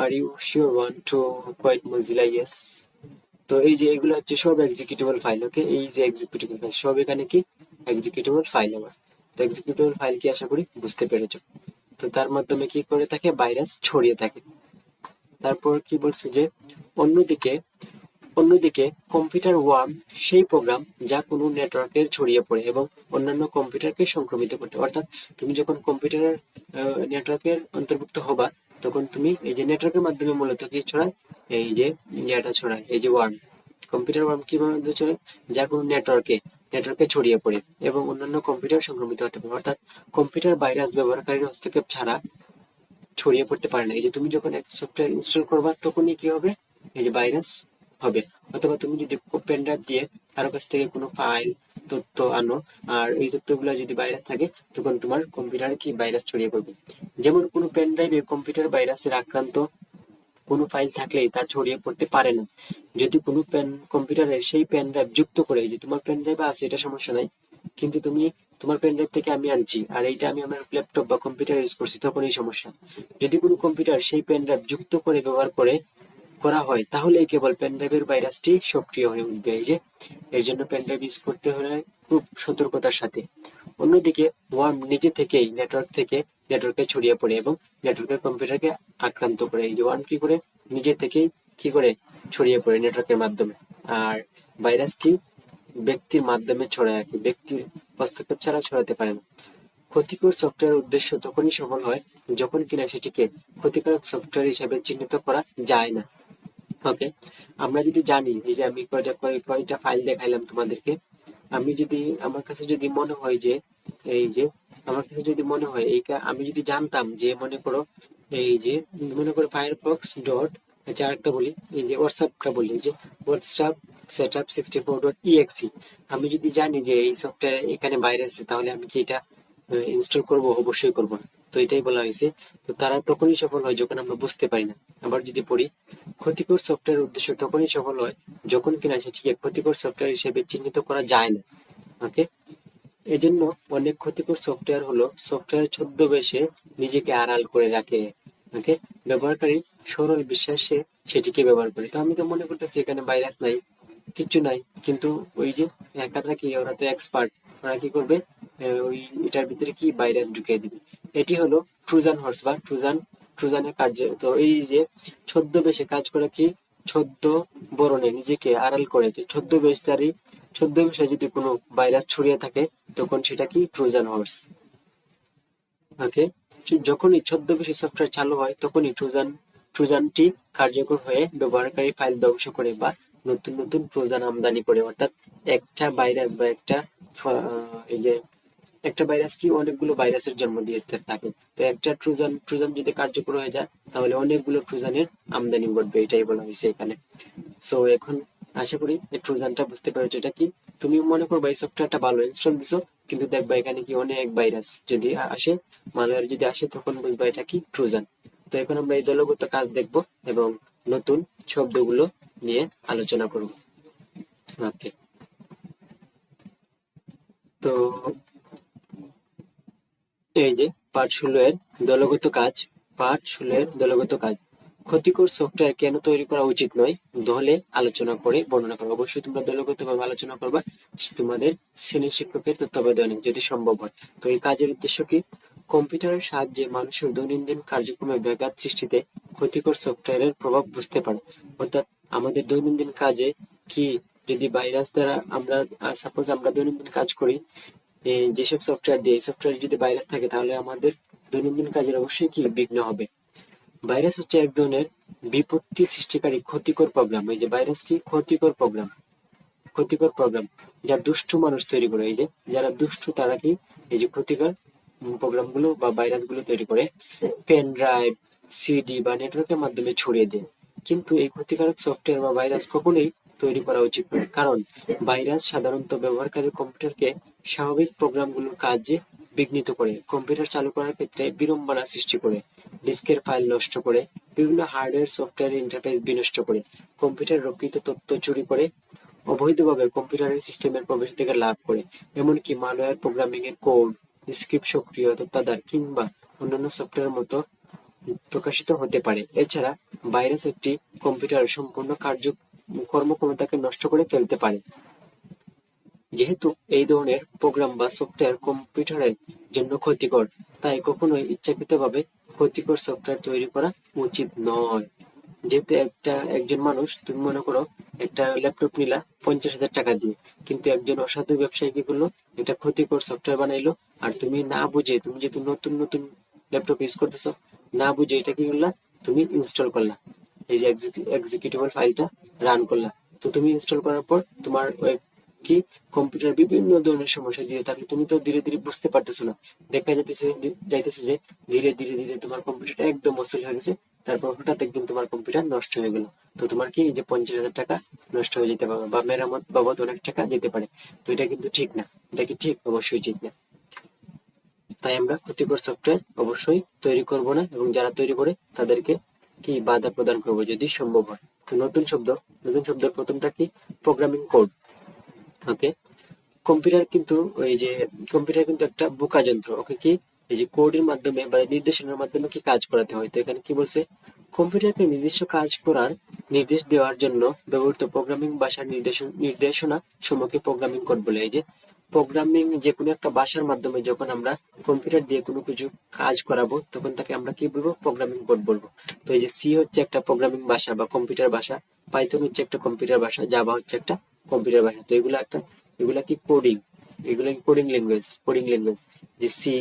Are you sure want to quit Mozilla, yes. তো এই যে এগুলো হচ্ছে সব এক্সিকিউটেবল ফাইল। ওকে, এই যে এক্সিকিউটেবল ফাইল সব এখানে কি এক্সিকিউটেবল ফাইল আমার। তো এক্সিকিউটেবল ফাইল কি আশা করি বুঝতে পেরেছো। তো তার মাধ্যমে কি করে থাকে, ভাইরাস ছড়িয়ে থাকে। তারপর কি বলছে যে অন্যদিকে অন্যদিকে কম্পিউটার ওয়ার্ম সেই প্রোগ্রাম যা কোনো নেটওয়ার্কে ছড়িয়ে পড়ে এবং অন্যান্য কম্পিউটারকে সংক্রমিত করতে, অর্থাৎ তুমি যখন কম্পিউটারের নেটওয়ার্কের অন্তর্ভুক্ত হবা তখন তুমি এই যে নেটওয়ার্কের মাধ্যমে মূলত কি ছড়ায়, এই যে ইয়েটা ছড়ায়, এই যে ওয়ার্ম, কম্পিউটার ওয়ার্ম কিভাবে ছড়ায়, যা কোনো নেটওয়ার্কে ছড়িয়ে পড়ে এবং অন্যান্য কম্পিউটার সংক্রমিত হতে পারে, অর্থাৎ কম্পিউটার ভাইরাস ব্যবহারকারীর হস্তক্ষেপ ছাড়া ছড়িয়ে পড়তে পারে না। এই যে তুমি যখন এক সফটওয়্যার ইনস্টল করবা তখনই কি হবে, এই যে ভাইরাস হবে। অথবা তুমি যদি পেন ড্রাইভ দিয়ে কারো কাছ থেকে কোনো ফাইল তথ্য আনো, আর এই তথ্যগুলো যদি ভাইরাস থাকে তখন তোমার কম্পিউটারে কি ভাইরাস ছড়িয়ে পড়বে। যেমন কোনো পেন ড্রাইভে কম্পিউটার ভাইরাসের আক্রান্ত কোনো ফাইল থাকলেই তা ছড়িয়ে পড়তে পারে না। যদি কোনো কম্পিউটারে সেই পেন ড্রাইভ যুক্ত করে, যে তোমার পেন ড্রাইভ আছে এটা সমস্যা নাই, কিন্তু তুমি তোমার পেন ড্রাইভ থেকে আমি আনছি আর এইটা আমি আমার ল্যাপটপ বা কম্পিউটার ইউজ করছি, তখন এই সমস্যা। যদি কোনো কম্পিউটার সেই পেন ড্রাইভ যুক্ত করে ব্যবহার করা হয় তাহলে কেবল পেন ড্রাইভের ভাইরাসটি সক্রিয় হয়ে উঠবে। এই যে এর জন্য পেন ড্রাইভ ইউজ করতে হলে খুব সতর্কতার সাথে। অন্যদিকে ওয়ার্ম নিজে থেকেই নেটওয়ার্কে ছড়িয়ে পড়ে এবং নেটওয়ার্কের কম্পিউটারকে আক্রান্ত করে। এই যে ওয়ার্ম কি করে, নিজে থেকেই কি করে ছড়িয়ে পড়ে নেটওয়ার্কের মাধ্যমে। আর ভাইরাস কি ব্যক্তির মাধ্যমে ছড়ায়, আর কি ব্যক্তির হস্তক্ষেপ ছাড়া ছড়াতে পারে না। ক্ষতিকর সফটওয়্যারের উদ্দেশ্য তখনই সফল হয় যখন কিনা সেটিকে ক্ষতিকারক সফটওয়্যার হিসেবে চিহ্নিত করা যায় না। ওকে, আমরা যদি জানি, এই যে আমি কয়টা ফাইল দেখাইলাম তোমাদেরকে, আমি যদি আমার কাছে যদি মনে হয় যে এই যে আমার কাছে যদি মনে হয় এইটা আমি যদি জানতাম যে মনে করো এই যে মনে করো ফায়ারফক্স ডট, আচ্ছা আরেকটা বলি, এই যে হোয়াটসঅ্যাপটা বলি, যে হোয়াটসঅ্যাপ সেটআপ 64.exe, আমি যদি জানি যে এই সফটওয়্যার এখানে ভাইরাস আছে তাহলে আমি কি এটা ইনস্টল করব? অবশ্যই করব না। তো এটাই বলা হয়েছে। তো তারা তখনই সফল হয় যখন আমরা বুঝতে পারি না। আবার যদি পড়ি, ক্ষতিকর সফটওয়্যার উদ্দেশ্য তখনই সফল হয় যখন কিনা সেটিকে ক্ষতিকর সফটওয়্যার হিসেবে চিহ্নিত করা যায় না। ওকে, এজন্য অনেক ক্ষতিকর সফটওয়্যার হলো সফটওয়্যার ছদ্মবেশে নিজেকে আড়াল করে রাখে। ওকে, ব্যবহারকারী সরল বিশ্বাসে সেটিকে ব্যবহার করে। তো আমি তো মনে করতেছি এখানে ভাইরাস নাই, কিচ্ছু নাই, কিন্তু ওই যে হ্যাকাররা কি, ওরা তো এক্সপার্ট, ওরা কি করবে, ওই এটার ভিতরে কি ভাইরাস ঢুকিয়ে দিবে। এটি হলো ট্রোজান হর্স বা ট্রোজানের কার্য। তো এই যে ছদ্মবেশে কাজ করে কি, ছদ্ম বরণে নিজেকে আড়াল করে, তো ছদ্মবেশে যদি কোনো ভাইরাস ছড়িয়ে থাকে তখন সেটা কি ট্রোজান হর্স। ওকে, যখনই ছদ্মবেশী সফটওয়্যার চালু হয় তখনই ট্রোজানটি কার্যকর হয়ে ব্যবহারকারী ফাইল ধ্বংস করে বা নতুন নতুন ট্রোজান আমদানি করে। অর্থাৎ একটা ভাইরাস বা এই যে একটা ভাইরাস কি অনেকগুলো ভাইরাসের জন্ম দিয়ে থাকে। তো একটা ট্রোজান যদি কার্যকর হয়ে যায় তাহলে অনেকগুলো ট্রোজানের আমদানি ঘটবে, এটাই বলা হয়েছে এখানে। সো এখন আশা করি এই ট্রোজানটা বুঝতে পেরেছো। এটা কি, তুমি মনে করবে এই সফটওয়্যারটা ভালো ইনস্টল দিছো, কিন্তু দেখবা এখানে কি অনেক ভাইরাস যদি আসে, malware যদি আসে, তখন বুঝবা এটা কি ট্রোজান। তো এখন আমরা এই দলগত কাজ দেখব এবং নতুন শব্দগুলো নিয়ে আলোচনা করব। ওকে, তো এই যে পাঠ 16 এর দলগত কাজ। ক্ষতিকর সফটওয়্যার কেন তৈরি করা উচিত নয়, দলে আলোচনা করে বর্ণনা করো। অবশ্যই তোমরা দলগত ভাবে আলোচনা করবা তোমাদের শ্রেণী শিক্ষকের তত্ত্বাবধানে যদি সম্ভব হয়। তো এই কাজের উদ্দেশ্য কি, কম্পিউটারের সাহায্যে মানুষের দৈনন্দিন কার্যক্রমে ব্যাঘাত সৃষ্টিতে ক্ষতিকর সফটওয়্যারের প্রভাব বুঝতে পারে। অর্থাৎ আমাদের দৈনন্দিন কাজে কি, যদি ভাইরাস দ্বারা আমরা সাপোজ আমরা দৈনন্দিন কাজ করি যেসব সফটওয়্যার দিয়ে, এই সফটওয়্যারে যদি ভাইরাস থাকে তাহলে আমাদের দৈনন্দিন কাজের অবশ্যই কি বিঘ্ন হবে। ভাইরাস হচ্ছে এক ধরনের বিপত্তি সৃষ্টিকারী ক্ষতিকর প্রোগ্রাম। এই যে ভাইরাস কি ক্ষতিকর প্রোগ্রাম যা দুষ্টু মানুষ তৈরি করে। এই যে যারা দুষ্টু তারা কি এই যে ক্ষতিকর প্রোগ্রাম গুলো বা ভাইরাস গুলো তৈরি করে পেন ড্রাইভ, সিডি বা নেটওয়ার্কের মাধ্যমে ছড়িয়ে দেয়। কিন্তু এই ক্ষতিকারক সফটওয়্যার বা ভাইরাস কখনোই তৈরি করা উচিত নয়, কারণ ভাইরাস সাধারণত ব্যবহারকারীর কম্পিউটারকে স্বাভাবিক প্রোগ্রামগুলোর কাজে বিঘ্নিত করে, কম্পিউটার চালু করার ক্ষেত্রে বিড়ম্বনা সৃষ্টি করে, ডিস্কের ফাইল নষ্ট করে, বিভিন্ন হার্ডওয়্যার সফটওয়্যার ইন্টারফেস বিনষ্ট করে, কম্পিউটার রক্ষিত তথ্য চুরি করে, অবৈধভাবে কম্পিউটারের সিস্টেমের প্রবেশাধিকার লাভ করে, এমনকি মালওয়্যার প্রোগ্রামিং এর কোড, স্ক্রিপ্ট সক্রিয় তত্ত্বাধার কিংবা অন্যান্য সফটওয়্যার মতো প্রকাশিত হতে পারে। এছাড়া ভাইরাস একটি কম্পিউটারের সম্পূর্ণ কর্মক্ষমতাকে নষ্ট করে ফেলতে পারে। যেহেতু এই ধরনের প্রোগ্রাম বা সফটওয়্যার কম্পিউটারের জন্য ক্ষতিকর, তাই কখনোই ইচ্ছাকৃতভাবে ক্ষতিকর সফটওয়্যার তৈরি করা উচিত নয়। যেহেতু একজন মানুষ, তুমি মনে করো একটা ল্যাপটপ নিলা 50,000 টাকা দিয়ে, কিন্তু একজন অসাধু ব্যবসায়ী কি করলো, একটা ক্ষতিকর সফটওয়্যার বানাইলো, আর তুমি না বুঝে, তুমি যেহেতু নতুন নতুন ল্যাপটপ ইউজ করতেছো, না বুঝে এটা কি করলা, তুমি ইনস্টল করলা, এই যে এক্সিকিউটেবল ফাইলটা রান করলা। তো তুমি ইনস্টল করার পর তোমার কি কম্পিউটার বিভিন্ন ধরনের সমস্যা দিয়ে থাকলে তুমি তো ধীরে ধীরে বুঝতে পারতেছো না, দেখা যাইতেছে যে ধীরে ধীরে ধীরে তোমার কম্পিউটারটা একদম অচল হয়ে গেছে, তারপর হঠাৎ একদিন তোমার কম্পিউটার নষ্ট হয়ে গেল। তো তোমার কি এই যে 50,000 টাকা নষ্ট হয়ে যেতে পারে, বা মেরামত বাবদ অনেক টাকা যেতে পারে। তো এটা কিন্তু ঠিক না। এটা কি ঠিক? অবশ্যই ঠিক না। তাই আমরা ক্ষতিকর সফটওয়্যার অবশ্যই তৈরি করব না, এবং যারা তৈরি করে তাদেরকে কি বাধা প্রদান করব যদি সম্ভব হয়। তো নতুন শব্দের প্রথমটা কি? Programming code. ওকে, কম্পিউটার কিন্তু একটা বোকা যন্ত্র। ওকে কি, এই যে কোডের মাধ্যমে বা নির্দেশনার মাধ্যমে কি কাজ করাতে হয়। তো এখানে কি বলছে, কম্পিউটারকে নির্দিষ্ট কাজ করার নির্দেশ দেওয়ার জন্য ব্যবহৃত প্রোগ্রামিং ভাষার নির্দেশনা সমূহকে প্রোগ্রামিং কোড বলে। এই যে প্রোগ্রামিং, যে কোনো একটা ভাষার মাধ্যমে যখন আমরা কম্পিউটার দিয়ে কোনো কিছু কাজ করাবো, তখন তাকে আমরা কি বলবো? প্রোগ্রামিং কোড বলবো। তো এই যে সি হচ্ছে একটা প্রোগ্রামিং ভাষা বা কম্পিউটার ভাষা, পাইথন হচ্ছে একটা কম্পিউটার ভাষা, জাভা হচ্ছে একটা কম্পিউটার ভাষা। তো এগুলা কি কোডিং, এগুলা কি কোডিং ল্যাঙ্গুয়েজ। যে সি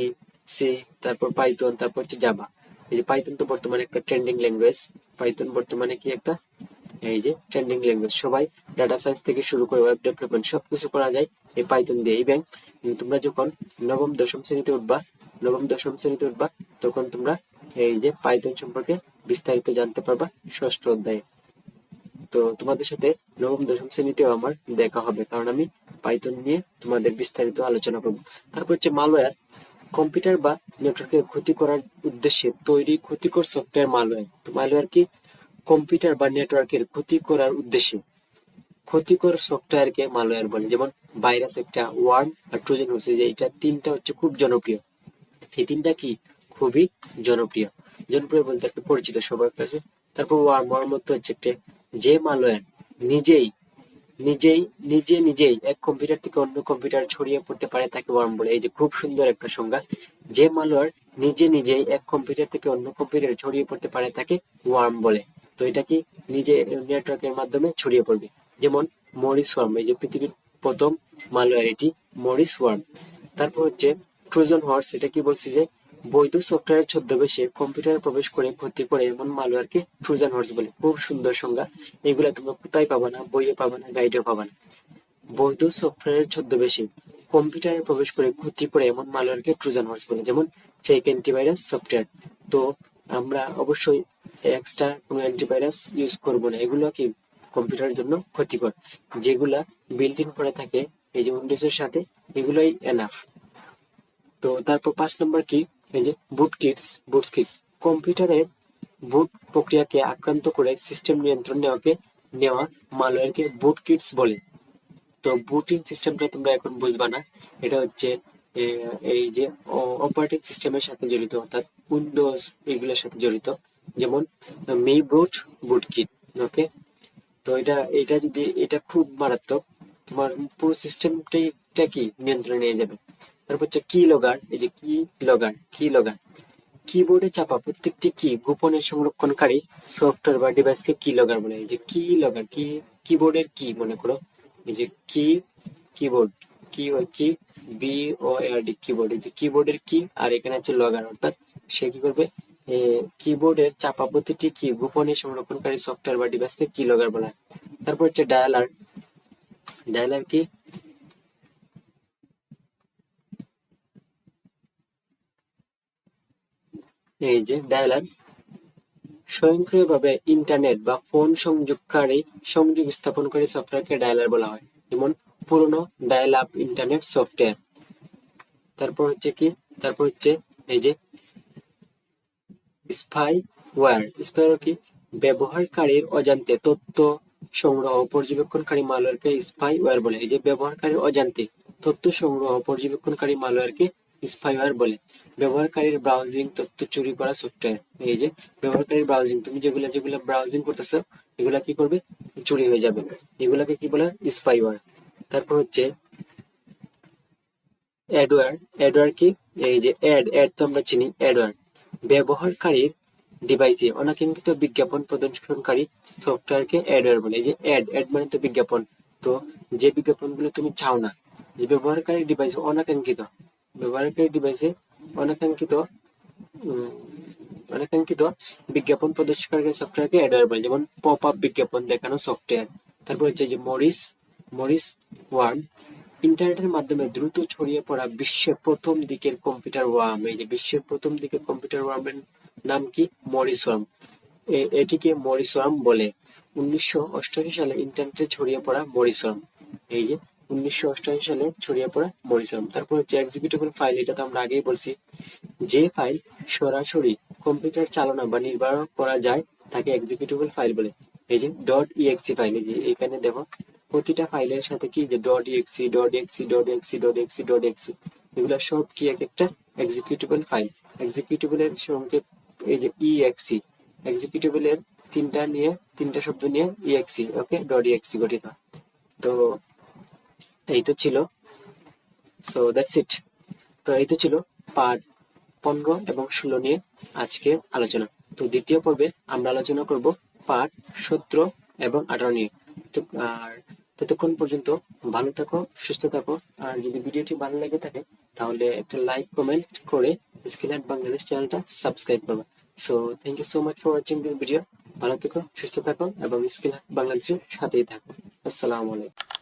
সি তারপর পাইথন, তারপর হচ্ছে জাভা। এই যে পাইথন তো বর্তমানে একটা ট্রেন্ডিং ল্যাঙ্গুয়েজ। পাইথন বর্তমানে কি একটা, এই যে ট্রেন্ডিং ল্যাঙ্গুয়েজ। সবাই ডাটা সায়েন্স থেকে শুরু করে ওয়েব ডেভেলপমেন্ট সবকিছু করা যায় এই পাইথন দিয়ে। এই ব্যাংক তোমরা যখন নবম দশম শ্রেণীতে উঠবা তখন তোমরা এই যে পাইথন সম্পর্কে বিস্তারিত জানতে পারবা ষষ্ঠ অধ্যায়ে। তো তোমাদের সাথে নবম দশম শ্রেণীতেও আমার দেখা হবে, কারণ আমি পাইথন নিয়ে তোমাদের বিস্তারিত আলোচনা করব। তারপর হচ্ছে মালওয়্যার, কম্পিউটার বা নেটওয়ার্কের ক্ষতি করার উদ্দেশ্যে তৈরি ক্ষতিকর সফটওয়্যার মালওয়্যার। তো মালওয়্যার কি? কম্পিউটার বা নেটওয়ার্কের ক্ষতি করার উদ্দেশ্যে ক্ষতিকর সফটওয়্যারকে মালওয়্যার বলে। যেমন ভাইরাস একটা, ওয়ার্ম আর ট্রোজান হচ্ছে, যে এটা তিনটা হচ্ছে খুব জনপ্রিয়। এই তিনটা কি খুবই জনপ্রিয়, বলতে একটা পরিচিত সবার কাছে। তারপর ওয়ার্ম মধ্যে হচ্ছে একটা, যে মালওয়্যার নিজেই নিজেই নিজেই এক কম্পিউটার থেকে অন্য কম্পিউটার ছড়িয়ে পড়তে পারে তাকে ওয়ার্ম বলে। এই যে খুব সুন্দর একটা সংজ্ঞা, যে মালওয়্যার নিজেই এক কম্পিউটার থেকে অন্য কম্পিউটারে ছড়িয়ে পড়তে পারে তাকে ওয়ার্ম বলে। তো এটা কি নিজে নেটওয়ার্কের মাধ্যমে ছড়িয়ে পড়বে। যেমন মরিস ওয়ার্ম, এই যে পৃথিবীর প্রথম মালওয়্যার, এটি মরিস ওয়ার্ম। তারপর হচ্ছে ট্রোজান হর্স, এটা কি বলছি, যে বৈধ সফটওয়্যারের ছদ্মবেশে কম্পিউটারে প্রবেশ করে ক্ষতি করে এমন মালওয়্যারকে ট্রোজান হর্স বলে। খুব সুন্দর সংজ্ঞা। এগুলা তোমরা কোথায় পাবা না, বইয়ে পাবা না, গাইডেও পাবা না। বৈধ সফটওয়্যারের ছদ্মবেশে কম্পিউটারে প্রবেশ করে ক্ষতি করে এমন মালওয়্যারকে ট্রোজান হর্স বলে। যেমন ফেক অ্যান্টিভাইরাস সফটওয়্যার। তো আমরা অবশ্যই এক্সট্রা কোনো অ্যান্টিভাইরাস ইউজ করবো না, এগুলো কি কম্পিউটারের জন্য ক্ষতিকর। যেগুলা বিল্ট ইন করে থাকে এই যে উইন্ডোজের সাথে, এগুলোই এনাফ। তো তারপর 5 নম্বর কি, এই যে বুটকিটস কম্পিউটারের বুট প্রক্রিয়াকে আক্রান্ত করে সিস্টেম নিয়ন্ত্রণ নেওয়া মালওয়্যারকে বুটকিটস বলে। তো বুটিং সিস্টেমটা তোমরা এখন বুঝবা না, এটা হচ্ছে এই যে অপারেটিং সিস্টেমের সাথে জড়িত, অর্থাৎ উইন্ডোজ এগুলোর সাথে জড়িত। যেমন মি বুটকিট। ওকে, তো এটা খুব মারাত্মক, তোমার পুরো সিস্টেমটা কি নিয়ন্ত্রণে নিয়ে যাবে। তারপর হচ্ছে কি লগার, এই যে কি লগার কিবোর্ডে চাপা প্রত্যেকটি কি গোপনে সংরক্ষণকারী সফটওয়্যার বা ডিভাইসকে কি লগার বলে। এই যে কি লগার, কিবোর্ডের কি, মনে করো এই যে কিবোর্ড, কি বি ও আর ডি, কিবোর্ড। এই যে কিবোর্ডের কি, আর এখানে আছে লগার, অর্থাৎ সে কি করবে, কিবোর্ডের চাপা প্রতিটি কি গোপনে সংরক্ষণকারী সফটওয়্যার বা ডিভাইসকে কি লগার বলা হয়। তারপর হচ্ছে ডায়ালার কি, এই যে স্বয়ংক্রিয়ভাবে ইন্টারনেট বা ফোন সংযোগ স্থাপনকারী সফটওয়্যারকে ডায়ালার বলা হয়। যেমন পুরনো ডায়াল আপ ইন্টারনেট সফটওয়্যার। তারপর হচ্ছে কি, তারপর হচ্ছে এই যে স্পাইওয়্যার কি, ব্যবহারকারীর অজান্তে তথ্য সংগ্রহ পর্যবেক্ষণকারী মালওয়্যারকে স্পাইওয়্যার বলে। এই যে ব্যবহারকারীর অজান্তে তথ্য সংগ্রহ পর্যবেক্ষণকারী মালওয়্যারকে স্পাইওয়্যার বলে। ব্যবহারকারীর ব্রাউজিং তথ্য চুরি করা সফটওয়্যার। এই যে ব্যবহারকারীর ব্রাউজিং, তুমি যেগুলো যেগুলো ব্রাউজিং করতেছো এগুলা কি করবে, চুরি হয়ে যাবে, এগুলাকে কি বলে, স্পাইওয়্যার। তারপর হচ্ছে অ্যাডওয়্যার কি, এই যে অ্যাড তো আমরা চিনি, অ্যাডওয়্যার ব্যবহারকারীর ডিভাইসে অনাকাঙ্ক্ষিত বিজ্ঞাপন প্রদর্শনকারী সফটওয়্যারকে অ্যাডওয়্যার বলে। এই যে অ্যাড মানে তো বিজ্ঞাপন, তো যে বিজ্ঞাপনগুলো তুমি চাও না, যে ব্যবহারকারীর ডিভাইসে অনাকাঙ্ক্ষিত উম, অনাকাঙ্ক্ষিত বিজ্ঞাপন প্রদর্শনকারী সফটওয়্যারকে অ্যাডওয়্যার বলে। যেমন পপ আপ বিজ্ঞাপন দেখানো সফটওয়্যার। তারপর হচ্ছে যে মরিস ওয়ার্ম, ইন্টারনেটের মাধ্যমে দ্রুত ছড়িয়ে পড়া বিশ্বের প্রথম দিকের কম্পিউটার ওয়ার্ম। এই যে বিশ্বের প্রথম দিকের কম্পিউটার ওয়ার্মের নাম কি, মরিস ওয়ার্ম। এটিকে মরিস ওয়ার্ম বলে। 1988 সালে ইন্টারনেটে ছড়িয়ে পড়া মরিস ওয়ার্ম। এই যে 1988 সালে ছড়িয়ে পড়া মরিস ওয়ার্ম। তারপর হচ্ছে এক্সিকিউটেবল ফাইল, এটা তো আমরা আগেই বলছি। যে ফাইল সরাসরি কম্পিউটার চালনা বা নির্বাহ করা যায় তাকে এক্সিকিউটেবল ফাইল বলে। এই যে .exe ফাইল, এই যে এখানে দেখো প্রতিটা ফাইলের সাথে কি যে .exe এগুলো সব কি এক একটা এক্সিকিউটেবল ফাইল। এক্সিকিউটেবলের সংক্ষেপ এই যে exe, এক্সিকিউটেবলের তিনটা শব্দ নিয়ে exe, ওকে, .exe গঠিত। তো এই তো ছিল, সো দ্যাটস ইট। তো এই তো ছিল পার্ট 15 এবং 16 নিয়ে আজকে আলোচনা। তো দ্বিতীয় পর্বে আমরা আলোচনা করব পার্ট 17 এবং 18 নিয়ে। তো আর ততক্ষণ পর্যন্ত ভালো থাকো, সুস্থ থাকো। আর যদি ভিডিওটি ভালো লেগে থাকে তাহলে একটা লাইক কমেন্ট করে স্কিল হাট বাংলাদেশ চ্যানেলটা সাবস্ক্রাইব করবে। So thank you so much for watching this video. ভালো থেকো, সুস্থ থাকো এবং স্কিল হাট বাংলাদেশের সাথেই থাকো। আসসালামু আলাইকুম।